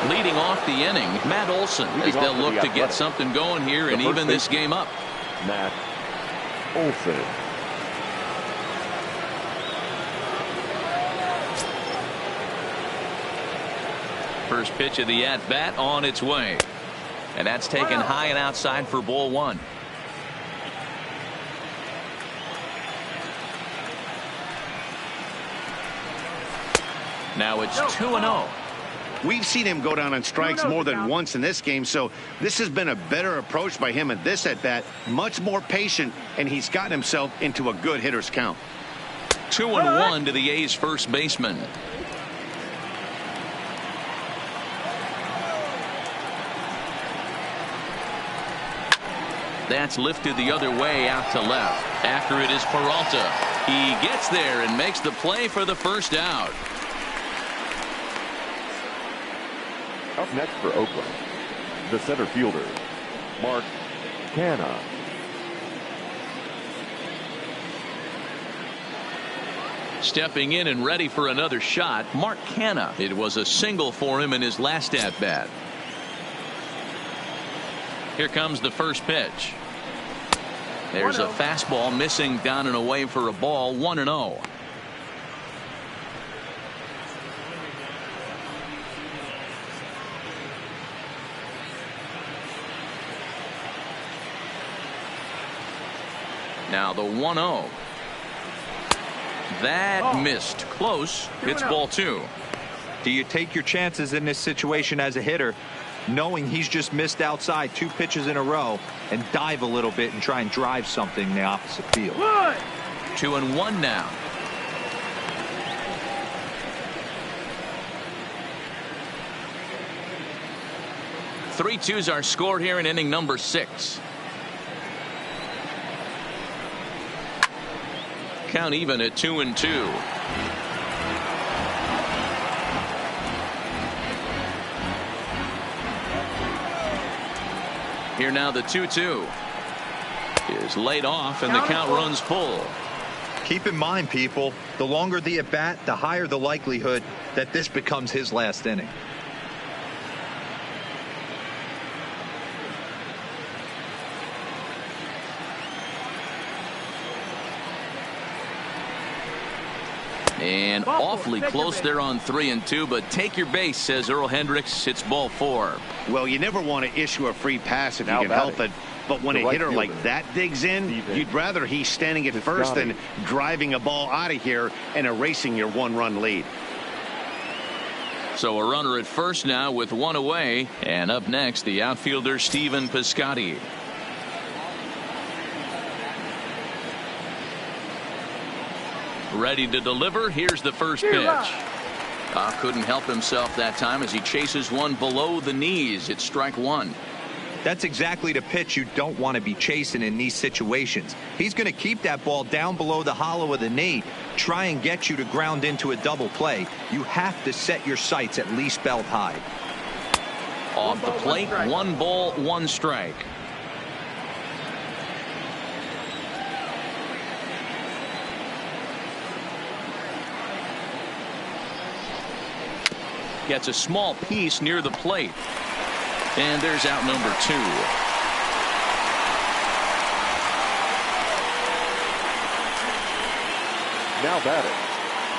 Leading off the inning, Matt Olson, as they'll look to get something going here and even this game up. Matt Olsen. First pitch of the at-bat on its way. And that's taken high and outside for ball one. Now it's 2-0. We've seen him go down on strikes more than once in this game, so this has been a better approach by him at this at-bat. Much more patient, and he's gotten himself into a good hitter's count. 2-1 to the A's first baseman. That's lifted the other way out to left. After it is Peralta. He gets there and makes the play for the first out. Up next for Oakland, the center fielder, Mark Canha. Stepping in and ready for another shot, Mark Canha. It was a single for him in his last at-bat. Here comes the first pitch. There's a fastball missing down and away for a ball. 1-0. Now the 1-0. That missed. Close. It's ball two. Do you take your chances in this situation as a hitter, knowing he's just missed outside 2 pitches in a row, and dive a little bit and try and drive something in the opposite field? 2-1 now. Three twos are scored here in inning number 6. Count even at 2-2. Here now the 2-2 is laid off and the count runs full. Keep in mind, people, the longer the at bat, the higher the likelihood that this becomes his last inning. And awfully close there on 3-2, but take your base, says Earl Hendricks. It's ball 4. Well, you never want to issue a free pass if you can help it. But when a hitter like that digs in, you'd rather he's standing at first than driving a ball out of here and erasing your 1-run lead. So a runner at first now with 1 away. And up next, the outfielder Stephen Piscotty. Ready to deliver. Here's the first pitch. Couldn't help himself that time as he chases one below the knees. It's strike 1. That's exactly the pitch you don't want to be chasing in these situations. He's going to keep that ball down below the hollow of the knee, try and get you to ground into a double play. You have to set your sights at least belt high. Off the plate, 1 ball, 1 strike. Gets a small piece near the plate. And there's out number 2. Now batting,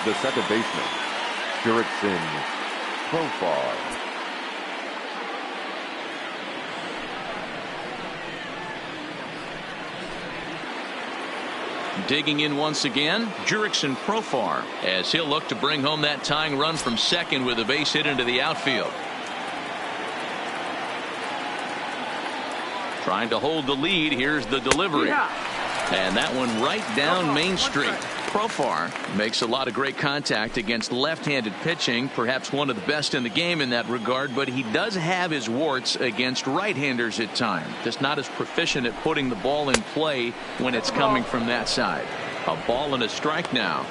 the second baseman, Jurickson Profar. Digging in once again, Jurickson Profar, as he'll look to bring home that tying run from second with a base hit into the outfield. Trying to hold the lead. Here's the delivery. And that one right down Main Street. Profar makes a lot of great contact against left-handed pitching, perhaps one of the best in the game in that regard, but he does have his warts against right-handers at times. Just not as proficient at putting the ball in play when it's coming from that side. A ball and a strike now.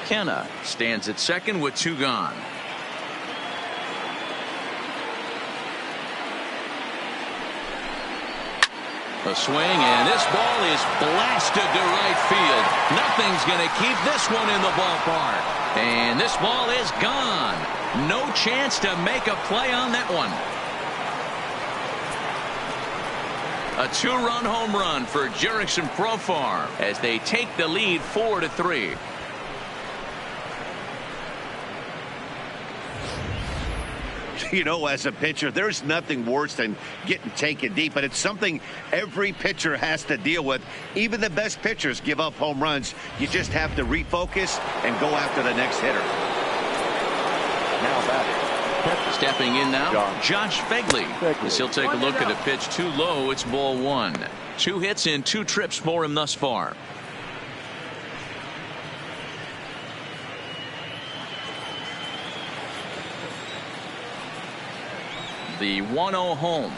Canha stands at second with 2 gone. A swing, and this ball is blasted to right field. Nothing's going to keep this one in the ballpark. And this ball is gone. No chance to make a play on that one. A 2-run home run for Jerickson Profar as they take the lead 4-3. You know, as a pitcher, there's nothing worse than getting taken deep, but it's something every pitcher has to deal with. Even the best pitchers give up home runs. You just have to refocus and go after the next hitter. Now batting. Stepping in now, Josh Fegley. As he'll take a look at a pitch too low. It's ball 1. 2 hits in 2 trips for him thus far. The 1-0 home.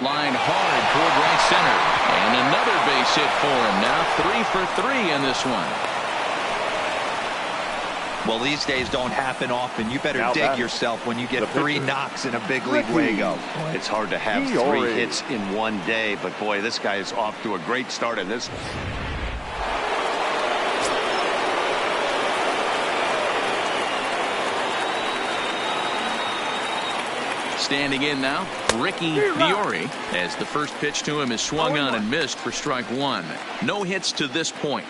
Line hard toward right center. And another base hit for him. Now 3 for 3 in this one. Well, these days don't happen often. You better Now dig yourself when you get 3 knocks in a big league Wago. It's hard to have 3 hits in one day, but boy, this guy is off to a great start in this. Standing in now, Ricky Fiore, as the first pitch to him is swung on and missed for strike 1. No hits to this point.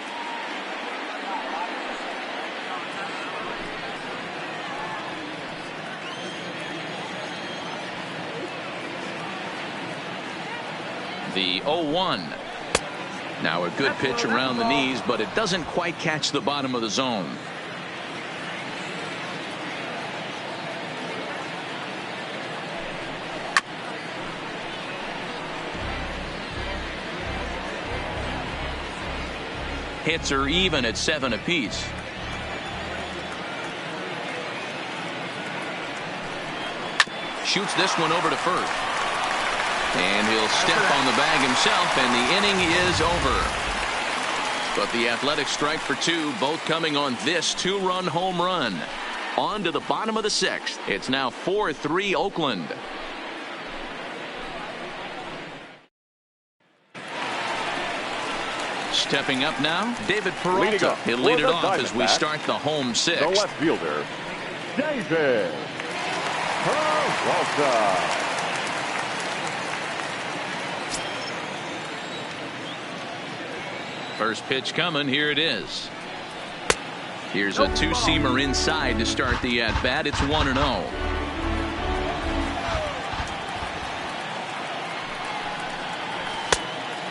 The 0-1. Now a good pitch around the knees, but it doesn't quite catch the bottom of the zone. Hits are even at 7 apiece. Shoots this one over to first. And he'll step on the bag himself, and the inning is over. But the Athletics strike for 2, both coming on this 2-run home run. On to the bottom of the 6th. It's now 4-3 Oakland. Stepping up now, David Peralta. He'll lead it off as we start the home 6th. The left fielder, David Peralta. First pitch coming. Here it is. Here's a 2-seamer inside to start the at-bat. It's 1-0.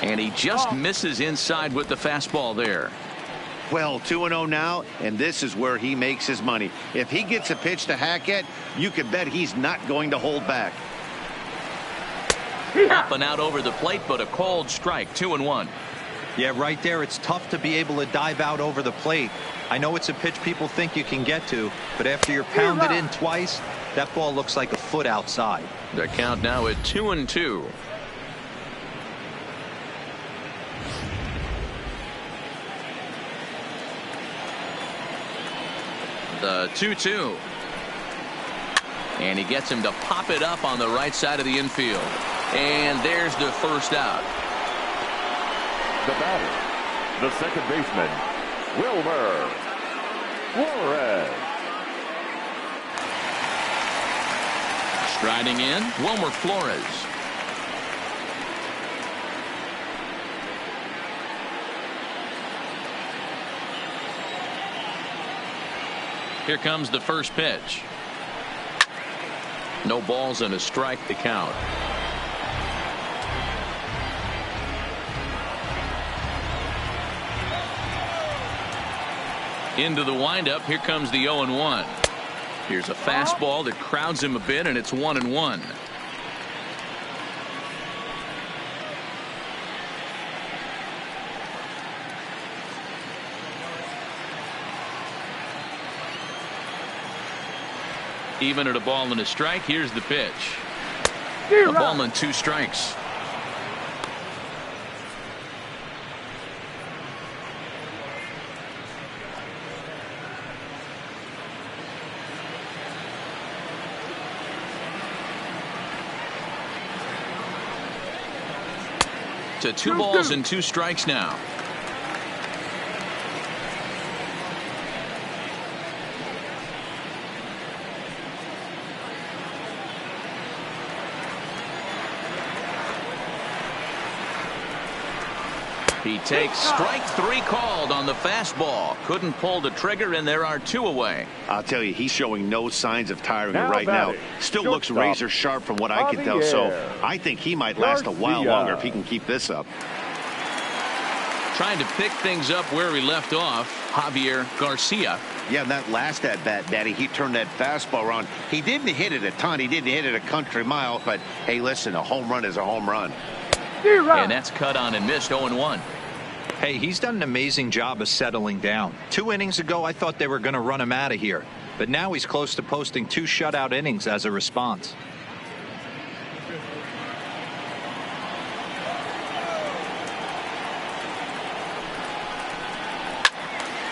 And he just misses inside with the fastball there. Well, 2-0 now, and this is where he makes his money. If he gets a pitch to hack at, you can bet he's not going to hold back. Up and out over the plate, but a called strike. 2-1. Yeah, right there, it's tough to be able to dive out over the plate. I know it's a pitch people think you can get to, but after you're pounded in twice, that ball looks like a foot outside. The count now at 2-2. The 2-2. And he gets him to pop it up on the right side of the infield. And there's the first out. The batter, the second baseman, Wilmer Flores. Striding in, Wilmer Flores. Here comes the first pitch. No balls and a strike to count. Into the windup. Here comes the 0-1. Here's a fastball that crowds him a bit, and it's 1-1. Even at a ball and a strike. Here's the pitch. A ball and 2 strikes. To 2 balls and 2 strikes now. He takes strike 3 called on the fastball. Couldn't pull the trigger, and there are 2 away. I'll tell you, he's showing no signs of tiring Now right now. batting, Still looks shortstop, razor sharp from what I can tell. So I think he might last a while longer if he can keep this up. Trying to pick things up where he left off, Javier Garcia. Yeah, that last at bat, Daddy, he turned that fastball around. He didn't hit it a ton. He didn't hit it a country mile. But, hey, listen, a home run is a home run. And that's cut on and missed 0-1. Hey, he's done an amazing job of settling down. 2 innings ago, I thought they were going to run him out of here. But now he's close to posting 2 shutout innings as a response.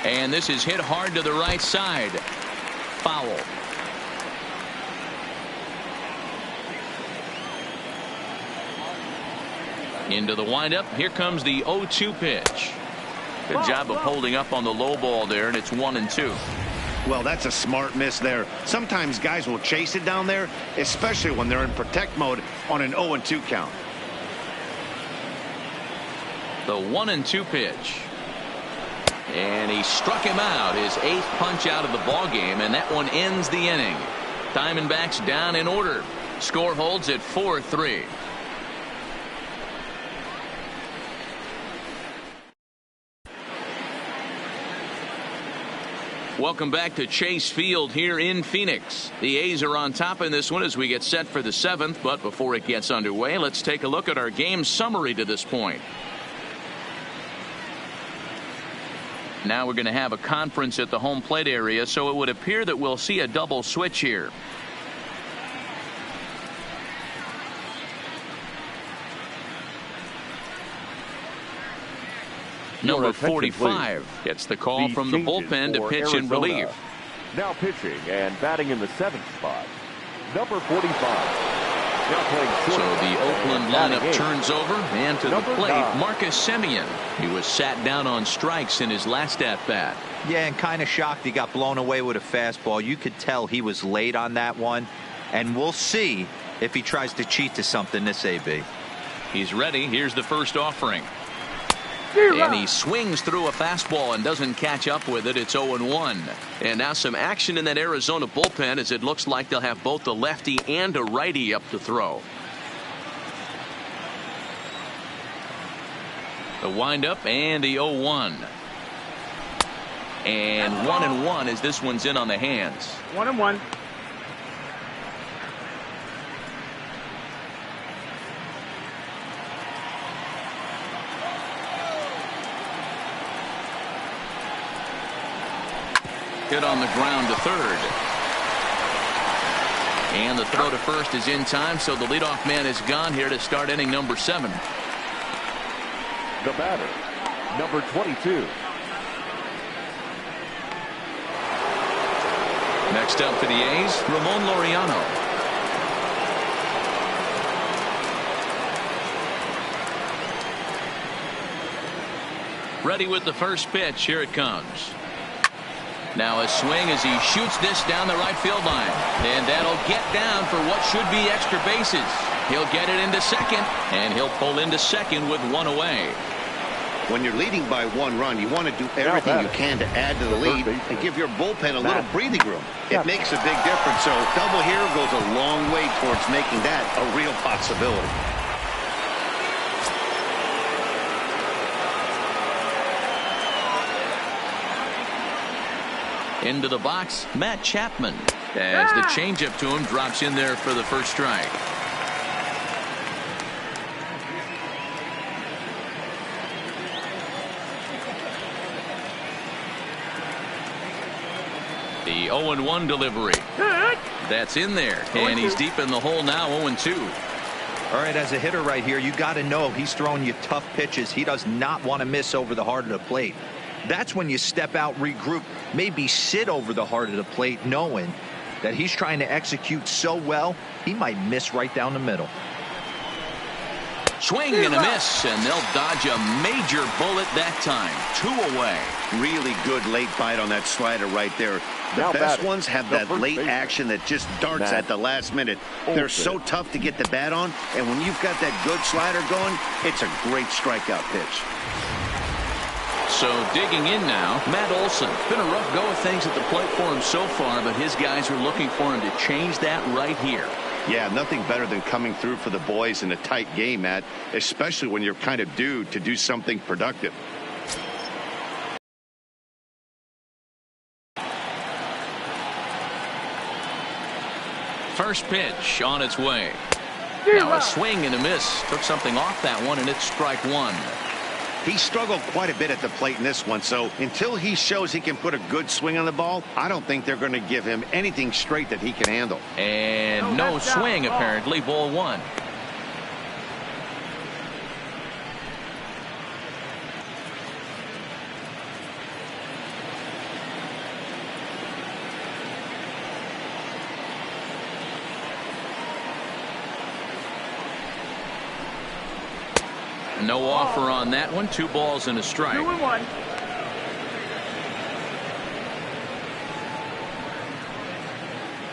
And this is hit hard to the right side. Foul. Into the windup. Here comes the 0-2 pitch. Good job of holding up on the low ball there, and it's 1-2. Well, that's a smart miss there. Sometimes guys will chase it down there, especially when they're in protect mode on an 0-2 count. The 1-2 pitch. And he struck him out, his 8th punch out of the ball game, and that one ends the inning. Diamondbacks down in order. Score holds at 4-3. Welcome back to Chase Field here in Phoenix. The A's are on top in this one as we get set for the 7th, but before it gets underway, let's take a look at our game summary to this point. Now we're going to have a conference at the home plate area, so it would appear that we'll see a double switch here. Number 45 gets the call from the bullpen to pitch in relief. Now pitching and batting in the 7th spot, number 45. Now playing short. So the Oakland lineup turns over, and to the plate, Marcus Semien. He was sat down on strikes in his last at-bat. Yeah, and kind of shocked he got blown away with a fastball. You could tell he was late on that one, and we'll see if he tries to cheat to something this AB. He's ready. Here's the first offering. And he swings through a fastball and doesn't catch up with it. It's 0-1. And now some action in that Arizona bullpen, as it looks like they'll have both a lefty and a righty up to throw. The windup and the 0-1. And 1-1 as this one's in on the hands. 1-1. Hit on the ground to third. And the throw to first is in time, so the leadoff man is gone here to start inning number 7. The batter, number 22. Next up for the A's, Ramon Laureano. Ready with the first pitch. Here it comes. Now a swing as he shoots this down the right field line. And that'll get down for what should be extra bases. He'll get it into second, and he'll pull into second with 1 away. When you're leading by 1 run, you want to do everything you can to add to the lead and give your bullpen a little breathing room. It makes a big difference. So double here goes a long way towards making that a real possibility. Into the box, Matt Chapman, as the changeup to him drops in there for the first strike. The 0-1 delivery. That's in there, and he's deep in the hole now, 0-2. All right, as a hitter right here, you got to know he's throwing you tough pitches. He does not want to miss over the heart of the plate. That's when you step out, regroup, maybe sit over the heart of the plate, knowing that he's trying to execute so well, he might miss right down the middle. Swing and a miss, and they'll dodge a major bullet that time. 2 away. Really good late bite on that slider right there. The best ones have that late action that just darts at the last minute. They're so tough to get the bat on, and when you've got that good slider going, it's a great strikeout pitch. So digging in now, Matt Olson. Been a rough go of things at the plate for him so far, but his guys are looking for him to change that right here. Yeah, nothing better than coming through for the boys in a tight game, Matt, especially when you're kind of due to do something productive. First pitch on its way. Now a swing and a miss. Took something off that one, and it's strike 1. He struggled quite a bit at the plate in this one, so until he shows he can put a good swing on the ball, I don't think they're going to give him anything straight that he can handle. And no swing, apparently. Ball 1. No offer on that one. 2 balls and a strike. 2-1.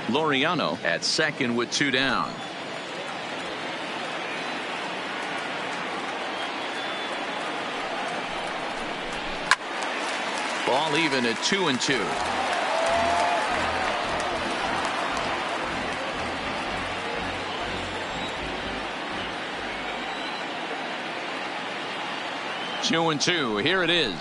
Laureano at second with 2 down. Ball even at 2-2. Two and 2. Here it is.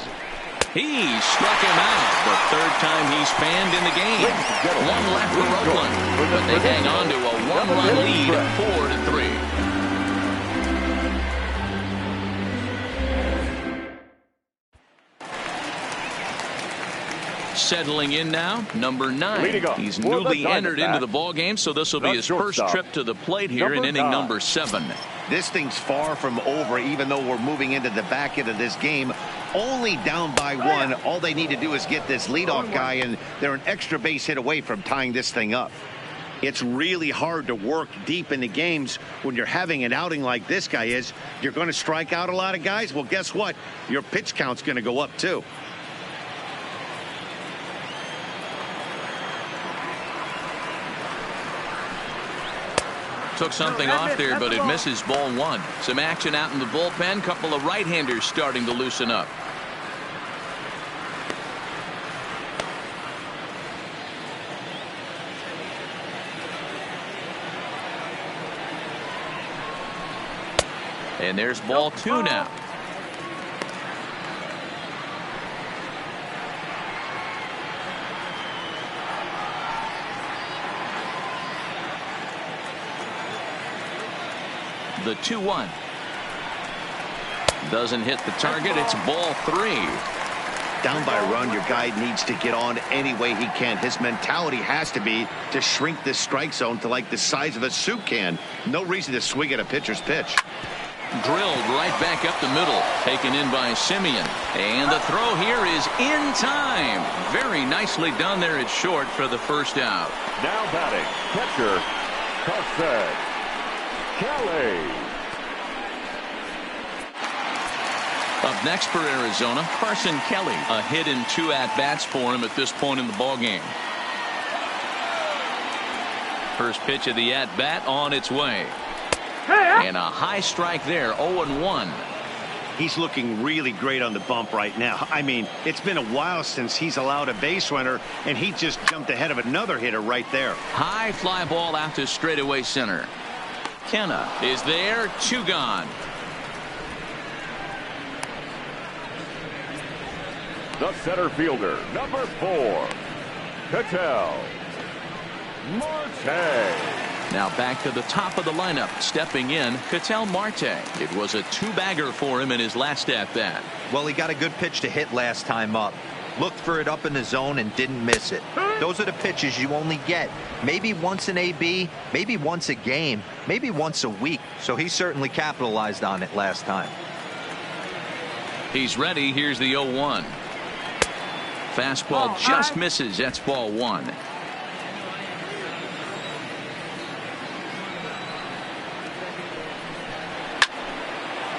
He struck him out. The 3rd time he's fanned in the game. 1 left for Oakland, but they hang on to a 1-run lead, 4-3. Settling in now, number 9. He's newly entered into the ball game, so this will be his first trip to the plate here in inning number 7. This thing's far from over, even though we're moving into the back end of this game. Only down by 1. All they need to do is get this leadoff guy, and they're an extra base hit away from tying this thing up. It's really hard to work deep into games when you're having an outing like this guy is. You're going to strike out a lot of guys. Well, guess what? Your pitch count's going to go up, too. Took something off there, but it misses. Ball 1. Some action out in the bullpen. Couple of right-handers starting to loosen up. And there's ball 2 now. The 2-1. Doesn't hit the target. It's ball 3. Down by a run, your guy needs to get on any way he can. His mentality has to be to shrink this strike zone to like the size of a soup can. No reason to swing at a pitcher's pitch. Drilled right back up the middle. Taken in by Simeon. And the throw here is in time. Very nicely done there at short for the first out. Now batting, catcher, Carson Kelly. Up next for Arizona, Carson Kelly. A hit and 2 at-bats for him at this point in the ballgame. First pitch of the at-bat on its way. And a high strike there, 0-1. He's looking really great on the bump right now. I mean, it's been a while since he's allowed a base runner, and he just jumped ahead of another hitter right there. High fly ball out to straightaway center. Kenna is there. 2 gone. The center fielder, number 4, Ketel Marte. Now back to the top of the lineup. Stepping in, Ketel Marte. It was a 2-bagger for him in his last at-bat. Well, he got a good pitch to hit last time up. Looked for it up in the zone and didn't miss it. Those are the pitches you only get maybe once in AB, maybe once a game, maybe once a week. So he certainly capitalized on it last time. He's ready. Here's the 0-1. Fastball just misses. That's ball 1.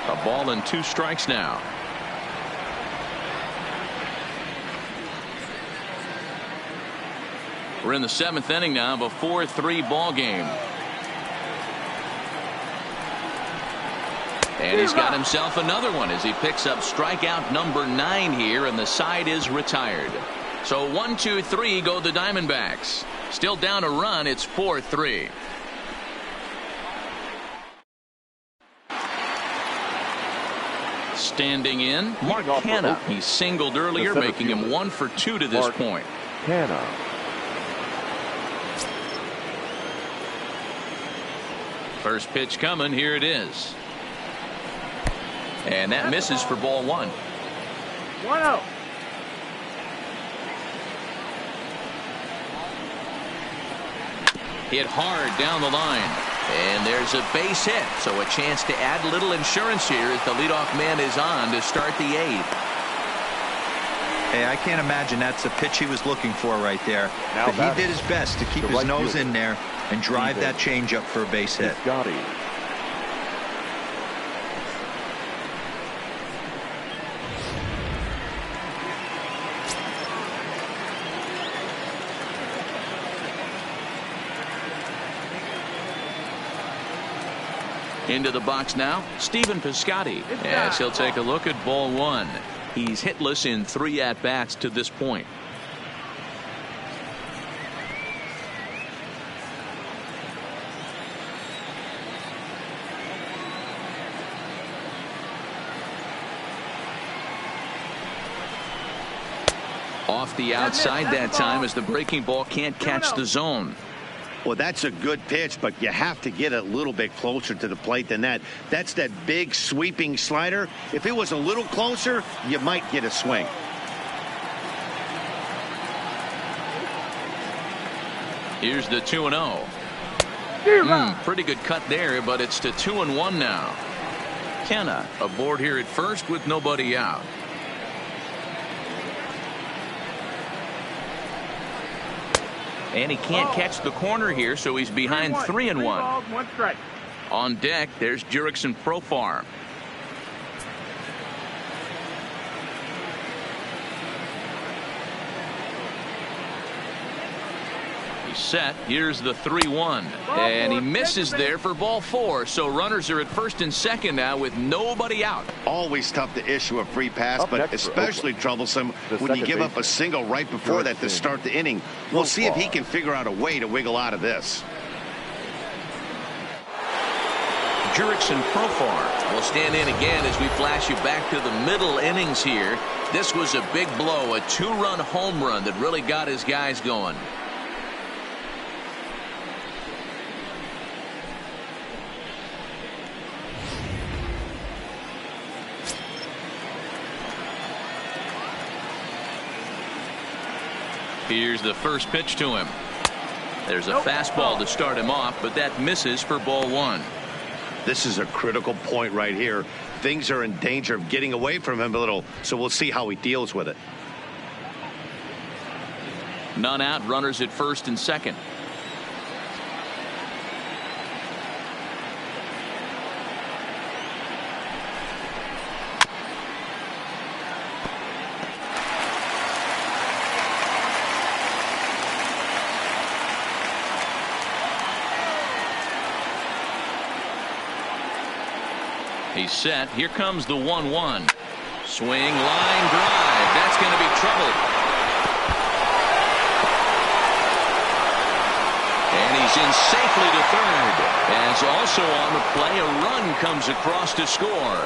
A ball and 2 strikes now. We're in the 7th inning now of a 4-3 ball game. And he's got himself another one as he picks up strikeout number 9 here, and the side is retired. So 1, 2, 3 go the Diamondbacks. Still down a run. It's 4-3. Standing in, Mark Hanna. He singled earlier, making him 1 for 2 to this point. Hanna. First pitch coming. Here it is. And that misses for ball 1. 1-0. Hit hard down the line. And there's a base hit. So a chance to add a little insurance here as the leadoff man is on to start the 8th. Hey, I can't imagine that's a pitch he was looking for right there. But he did his best to keep his nose in there and drive that changeup for a base hit. Into the box now, Stephen Piscotty, as he'll take a look at ball 1. He's hitless in 3 at-bats to this point. Off the outside that time as the breaking ball can't catch the zone. Well, that's a good pitch, but you have to get a little bit closer to the plate than that. That's that big sweeping slider. If it was a little closer, you might get a swing. Here's the 2-0. Pretty good cut there, but it's to 2-1 now. Kenna aboard here at first with nobody out. And he can't catch the corner here, so he's behind 3-1. 1 strike. On deck, there's Jurickson Profar. He's set. Here's the 3-1. And he misses there for ball 4. So runners are at first and second now with nobody out. Always tough to issue a free pass, but especially troublesome when you give up a single right before that to start the inning. We'll see if he can figure out a way to wiggle out of this. Jurickson Profar will stand in again as we flash you back to the middle innings here. This was a big blow, a 2-run home run that really got his guys going. Here's the first pitch to him. There's a fastball to start him off, but that misses for ball 1. This is a critical point right here. Things are in danger of getting away from him a little, so we'll see how he deals with it. None out, runners at first and second. He's set. Here comes the 1-1. Swing, line drive. That's going to be trouble. And he's in safely to third. As also on the play, a run comes across to score.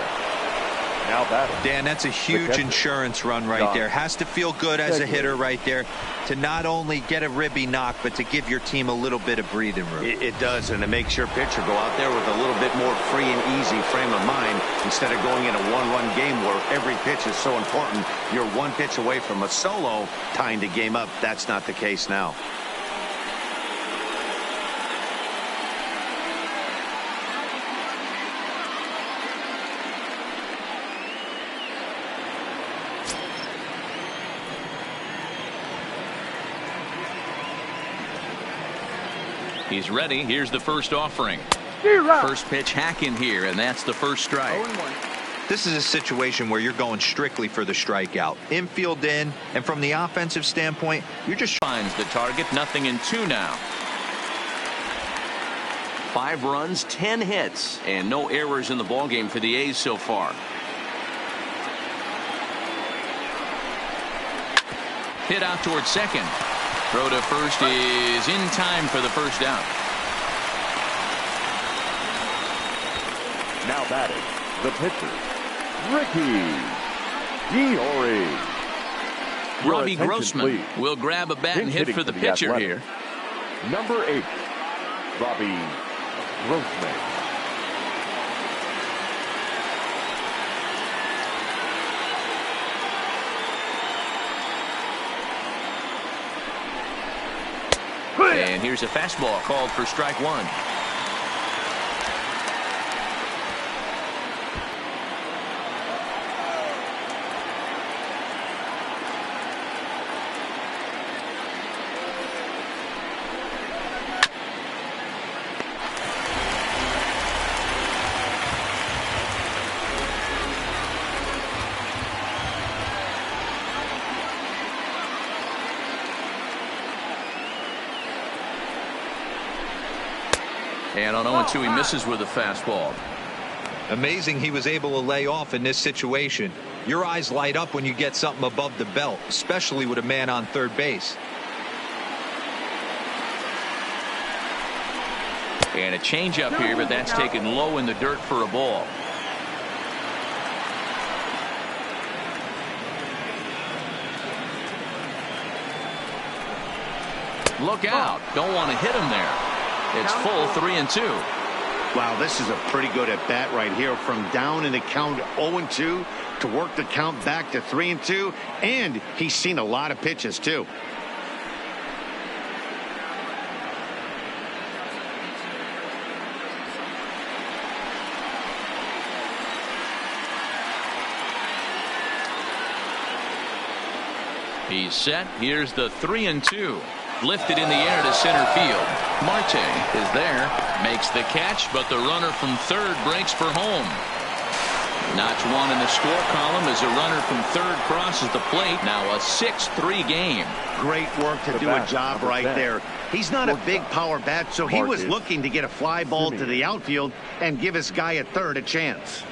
Now batting. Dan, that's a huge insurance run right there. Has to feel good as a hitter right there to not only get a ribby knock, but to give your team a little bit of breathing room. It does, and it makes your pitcher go out there with a little bit more free and easy frame of mind instead of going in a one-run game where every pitch is so important. You're one pitch away from a solo, tying the game up. That's not the case now. He's ready. Here's the first offering. First pitch hack in here, and that's the first strike. 0-1. This is a situation where you're going strictly for the strikeout. Infield in, and from the offensive standpoint, you're just... Finds the target, 0-2 now. 5 runs, 10 hits, and no errors in the ballgame for the A's so far. Hit out towards second. Throw to first is in time for the first out. Now batting, the pitcher, Ricky Diori. Robbie Grossman will grab a bat and hit for the pitcher here. Number 8, Robbie Grossman. And here's a fastball called for strike 1. And on 0-2, he misses with a fastball. Amazing he was able to lay off in this situation. Your eyes light up when you get something above the belt, especially with a man on third base. And a changeup here, but that's taken low in the dirt for a ball. Look out. Don't want to hit him there. It's full 3-2. Wow, this is a pretty good at bat right here, from down in the count 0-2 to work the count back to 3-2, and he's seen a lot of pitches too. He's set. Here's the 3-2. Lifted in the air to center field. Marte is there, makes the catch, but the runner from third breaks for home. Notch 1 in the score column as a runner from third crosses the plate. Now a 6-3 game. Great work to do a job right there. He's not a big power bat, so he was looking to get a fly ball to the outfield and give his guy at third a chance.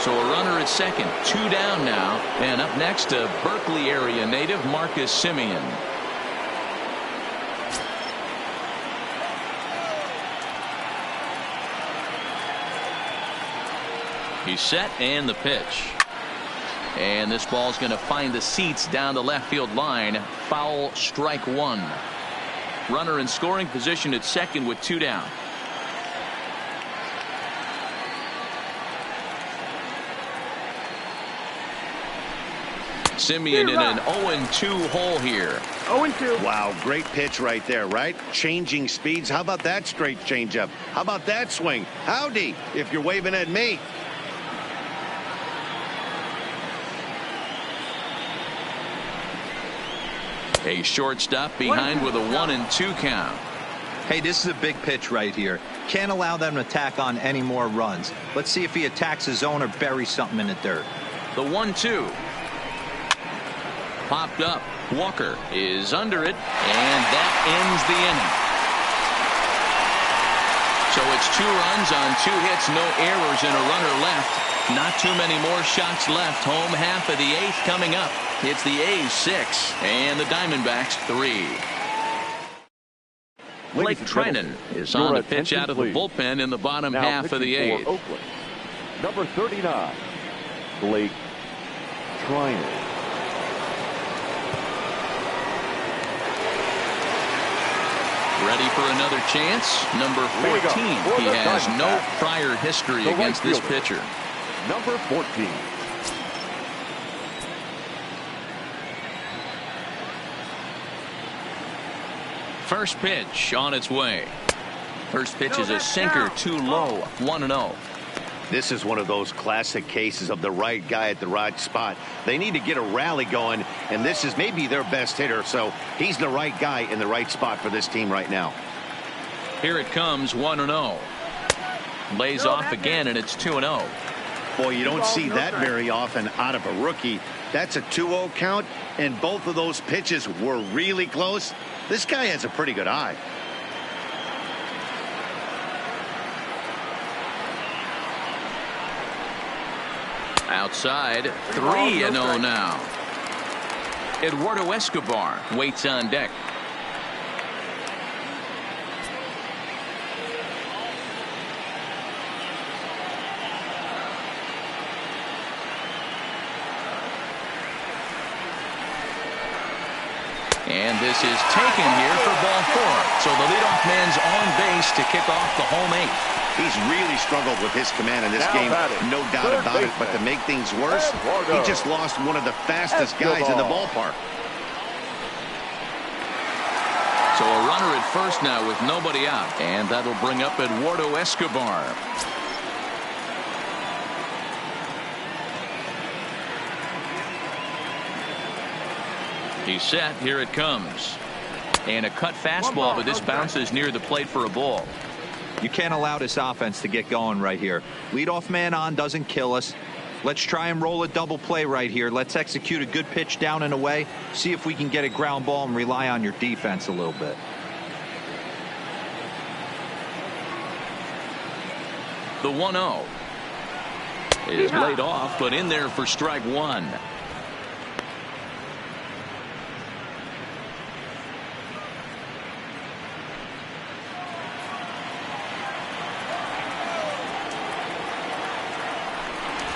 So a runner at second, 2 down now, and up next to Berkeley area native Marcus Semien. He's set, and the pitch. And this ball's going to find the seats down the left field line. Foul, strike 1. Runner in scoring position at second with 2 down. Semien in an 0-2 hole here. 0-2. Wow, great pitch right there, right? Changing speeds. How about that straight changeup? How about that swing? Howdy, if you're waving at me. A shortstop behind with a 1-2 count. Hey, this is a big pitch right here. Can't allow them to tack on any more runs. Let's see if he attacks his zone or buries something in the dirt. The 1-2. Popped up. Walker is under it, and that ends the inning. So it's 2 runs on 2 hits, no errors, and a runner left. Not too many more shots left. Home half of the 8th coming up. It's the A's 6 and the Diamondbacks 3. Blake Treinen is on to pitch out of the bullpen in the bottom half of the 8th. Oakland, number 39, Blake Treinen. Ready for another chance. Number 14. He has no prior history against this pitcher. Number 14. First pitch on its way. First pitch is a sinker, too low. 1-0. This is one of those classic cases of the right guy at the right spot. They need to get a rally going, and this is maybe their best hitter, so he's the right guy in the right spot for this team right now. Here it comes, 1-0. Lays off again, and it's 2-0. Boy, you don't see that very often out of a rookie. That's a 2-0 count, and both of those pitches were really close. This guy has a pretty good eye. Outside, 3-0 now. Eduardo Escobar waits on deck. And this is taken here for ball 4. So the leadoff man's on base to kick off the home 8th. He's really struggled with his command in this game, no doubt about it. But to make things worse, he just lost one of the fastest guys in the ballpark. So a runner at first now with nobody out. And that'll bring up Eduardo Escobar. He's set. Here it comes. And a cut fastball, but this bounces near the plate for a ball. You can't allow this offense to get going right here. Leadoff man on doesn't kill us. Let's try and roll a double play right here. Let's execute a good pitch down and away. See if we can get a ground ball and rely on your defense a little bit. The 1-0 is laid off, but in there for strike 1.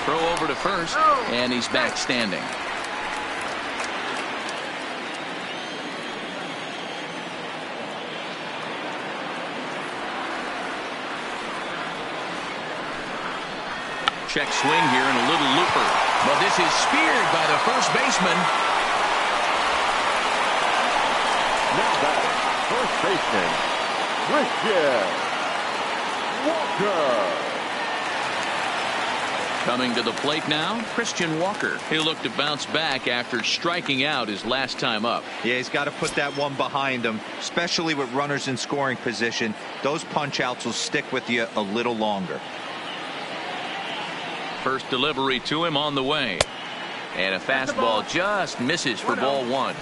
Throw over to first, and he's back standing. Check swing here and a little looper. But this is speared by the first baseman. Now batting, first baseman, Christian Walker. Coming to the plate now, Christian Walker. He'll look to bounce back after striking out his last time up. Yeah, he's got to put that one behind him, especially with runners in scoring position. Those punch outs will stick with you a little longer. First delivery to him on the way. And a fastball just misses for ball 1.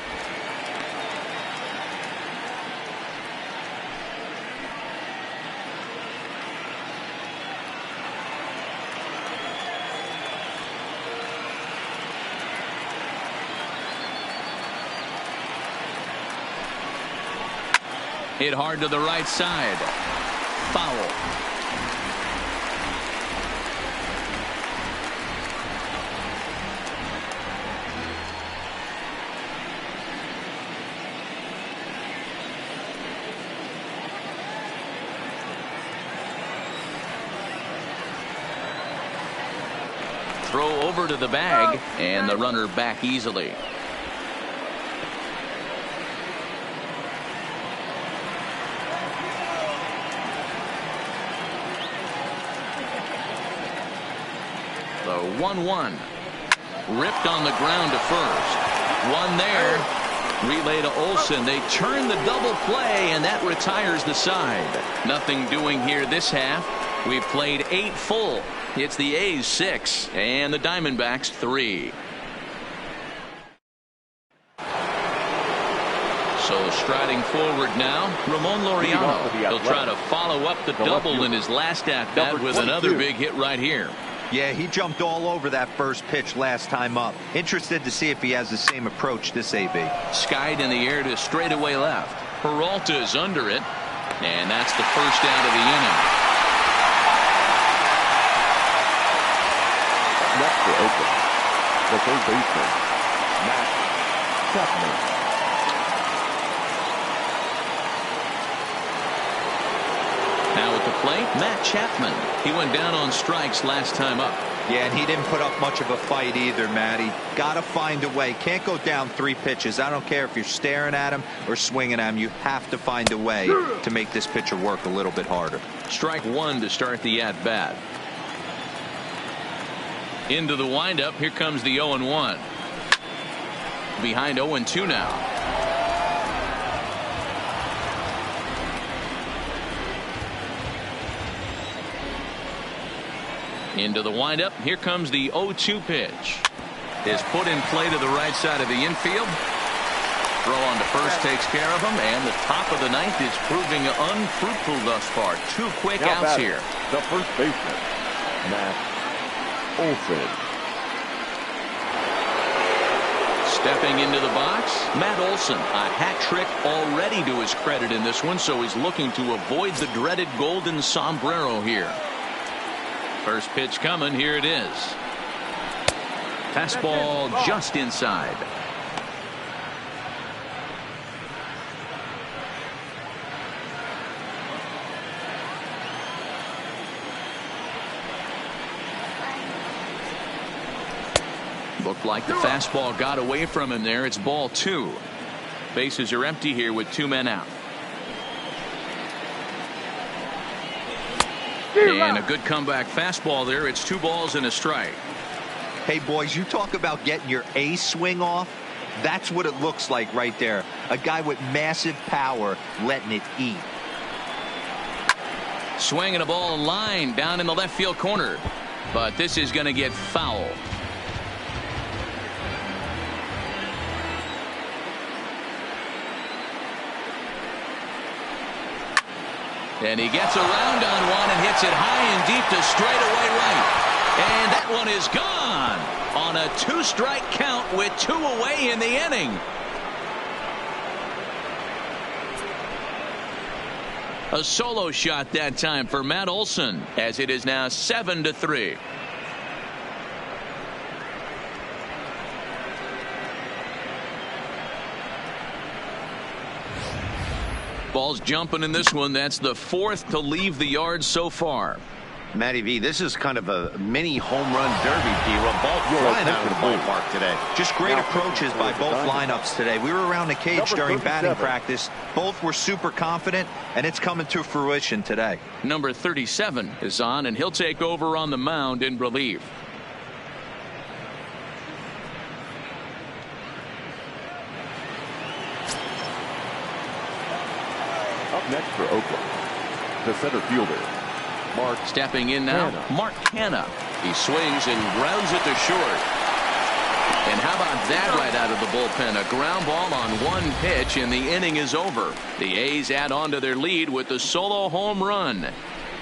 Hit hard to the right side. Foul. Throw over to the bag, and the runner back easily. The 1-1. Ripped on the ground to first. One there. Relay to Olsen. They turn the double play, and that retires the side. Nothing doing here this half. We've played 8 full. It's the A's 6 and the Diamondbacks 3. So striding forward now, Ramon Laureano. He'll try to follow up the double in his last at-bat with another big hit right here. Yeah, he jumped all over that first pitch last time up. Interested to see if he has the same approach this AB. Skied in the air to straightaway left. Peralta's under it, and that's the first out of the inning. Next for Oakland, the third baseman, Matt Chapman. Now at the plate, Matt Chapman. He went down on strikes last time up. Yeah, and he didn't put up much of a fight either, Matty. Got to find a way. Can't go down 3 pitches. I don't care if you're staring at him or swinging at him. You have to find a way to make this pitcher work a little bit harder. Strike 1 to start the at-bat. Into the windup. Here comes the 0-1. Behind 0-2 now. Into the windup. Here comes the 0-2 pitch. Is put in play to the right side of the infield. Throw on to first takes care of him, and the top of the ninth is proving unfruitful thus far. 2 quick outs here. The first baseman, Matt Olson. Stepping into the box, Matt Olson. A hat trick already to his credit in this one, so he's looking to avoid the dreaded golden sombrero here. First pitch coming. Here it is. Fastball just inside. Looked like the fastball got away from him there. It's ball 2. Bases are empty here with 2 men out. And a good comeback fastball there. It's 2 balls and a strike. Hey, boys, you talk about getting your A swing off. That's what it looks like right there. A guy with massive power letting it eat. Swinging a ball in line down in the left field corner. But this is going to get foul. And he gets around on one and hits it high and deep to straightaway right. And that one is gone on a 2-strike count with 2 away in the inning. A solo shot that time for Matt Olson, as it is now 7-3. Ball's jumping in this one. That's the 4th to leave the yard so far. Matty V, this is kind of a mini home run derby, P. Ball flying out of the ballpark today. Just great approaches by both lineups today. We were around the cage during batting practice. Both were super confident, and it's coming to fruition today. Number 37 is on, and he'll take over on the mound in relief. Up next for Oakland, the center fielder, Mark. Stepping in now, Mark Hanna. He swings and grounds it to short. And how about that right out of the bullpen? A ground ball on 1 pitch, and the inning is over. The A's add on to their lead with the solo home run.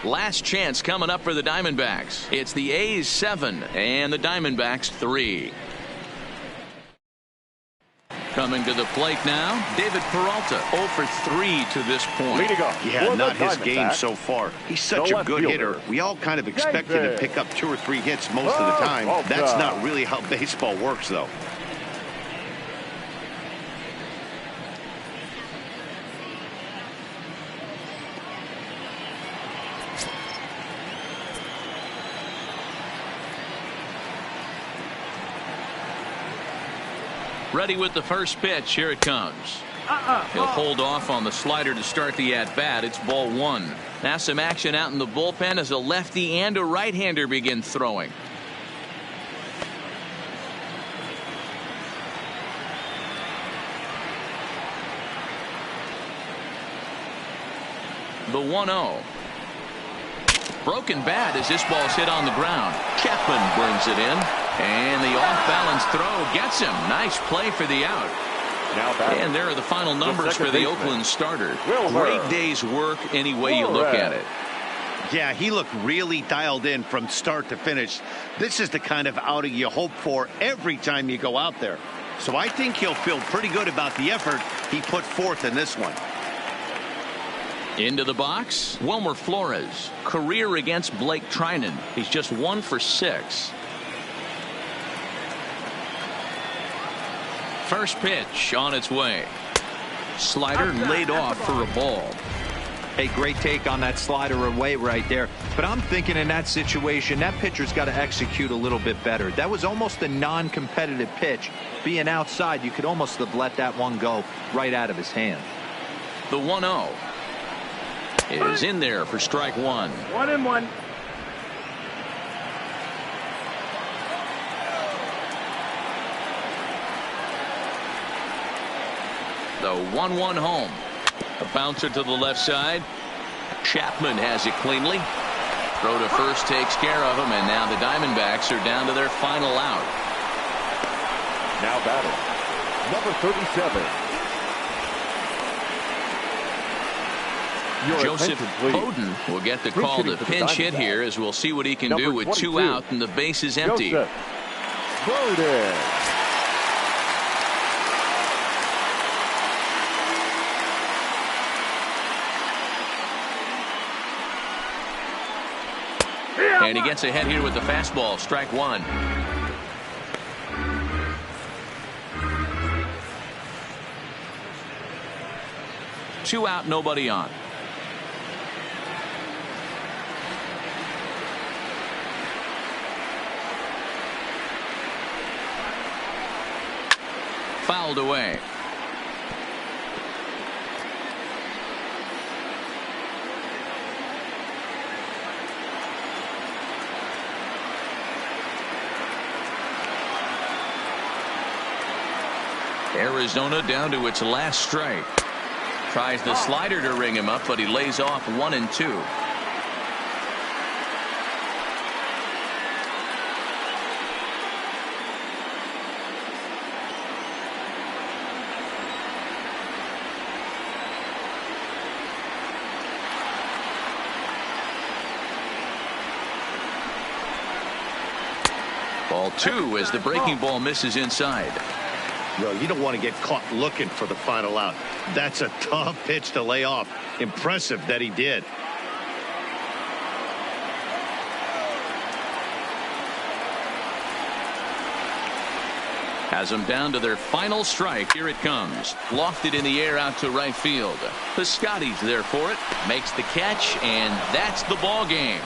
Last chance coming up for the Diamondbacks. It's the A's 7 and the Diamondbacks 3. Coming to the plate now, David Peralta, 0 for 3 to this point. Leading off. Yeah, not his game so far. He's such a good hitter. We all kind of expect him to pick up 2 or 3 hits most of the time. That's not really how baseball works, though. Ready with the first pitch. Here it comes. He'll hold off on the slider to start the at-bat. It's ball 1. Now some action out in the bullpen as a lefty and a right-hander begin throwing. The 1-0. Broken bat as this ball's hit on the ground. Chapman brings it in. And the off-balance throw gets him. Nice play for the out. And there are the final numbers for the Oakland starter. Great day's work any way you look at it. Yeah, he looked really dialed in from start to finish. This is the kind of outing you hope for every time you go out there. So I think he'll feel pretty good about the effort he put forth in this one. Into the box, Wilmer Flores. Career against Blake Trinan. He's just 1 for 6. First pitch on its way. Slider laid off for a ball. Hey, great take on that slider away right there. But I'm thinking in that situation, that pitcher's got to execute a little bit better. That was almost a non-competitive pitch. Being outside, you could almost have let that one go right out of his hand. The 1-0 is in there for strike 1. 1-1. The 1-1 home. A bouncer to the left side. Chapman has it cleanly. Throw to first takes care of him, and now the Diamondbacks are down to their final out. Now batting, number 37. Joseph Bowden will get the call to pinch hit here, as we'll see what he can do with 2 out and the base is empty. Bowden. And he gets ahead here with the fastball. Strike one. Two out, nobody on. Fouled away. Arizona down to its last strike. Tries the slider to ring him up, but he lays off 1-2. Ball 2 as the breaking ball misses inside. You don't want to get caught looking for the final out. That's a tough pitch to lay off. Impressive that he did. Has them down to their final strike. Here it comes. Lofted in the air out to right field. Piscotty's there for it. Makes the catch, and that's the ball game.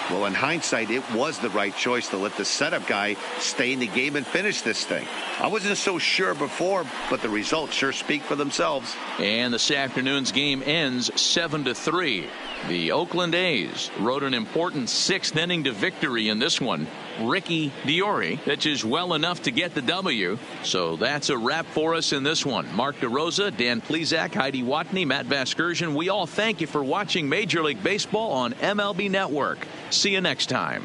Well, in hindsight, it was the right choice to let the setup guy stay in the game and finish this thing. I wasn't so sure before, but the results sure speak for themselves. And this afternoon's game ends 7-3. The Oakland A's rode an important 6th inning to victory in this one. Ricky Diori pitches well enough to get the W. So that's a wrap for us in this one. Mark DeRosa, Dan Plesac, Heidi Watney, Matt Vasgersian. We all thank you for watching Major League Baseball on MLB Network. See you next time.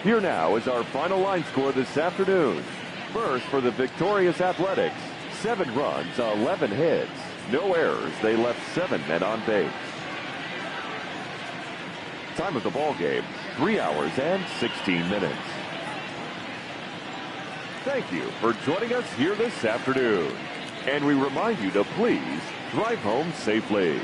Here now is our final line score this afternoon. First, for the victorious Athletics, 7 runs, 11 hits, no errors. They left 7 men on base. Time of the ball game, 3 hours and 16 minutes. Thank you for joining us here this afternoon. And we remind you to please drive home safely.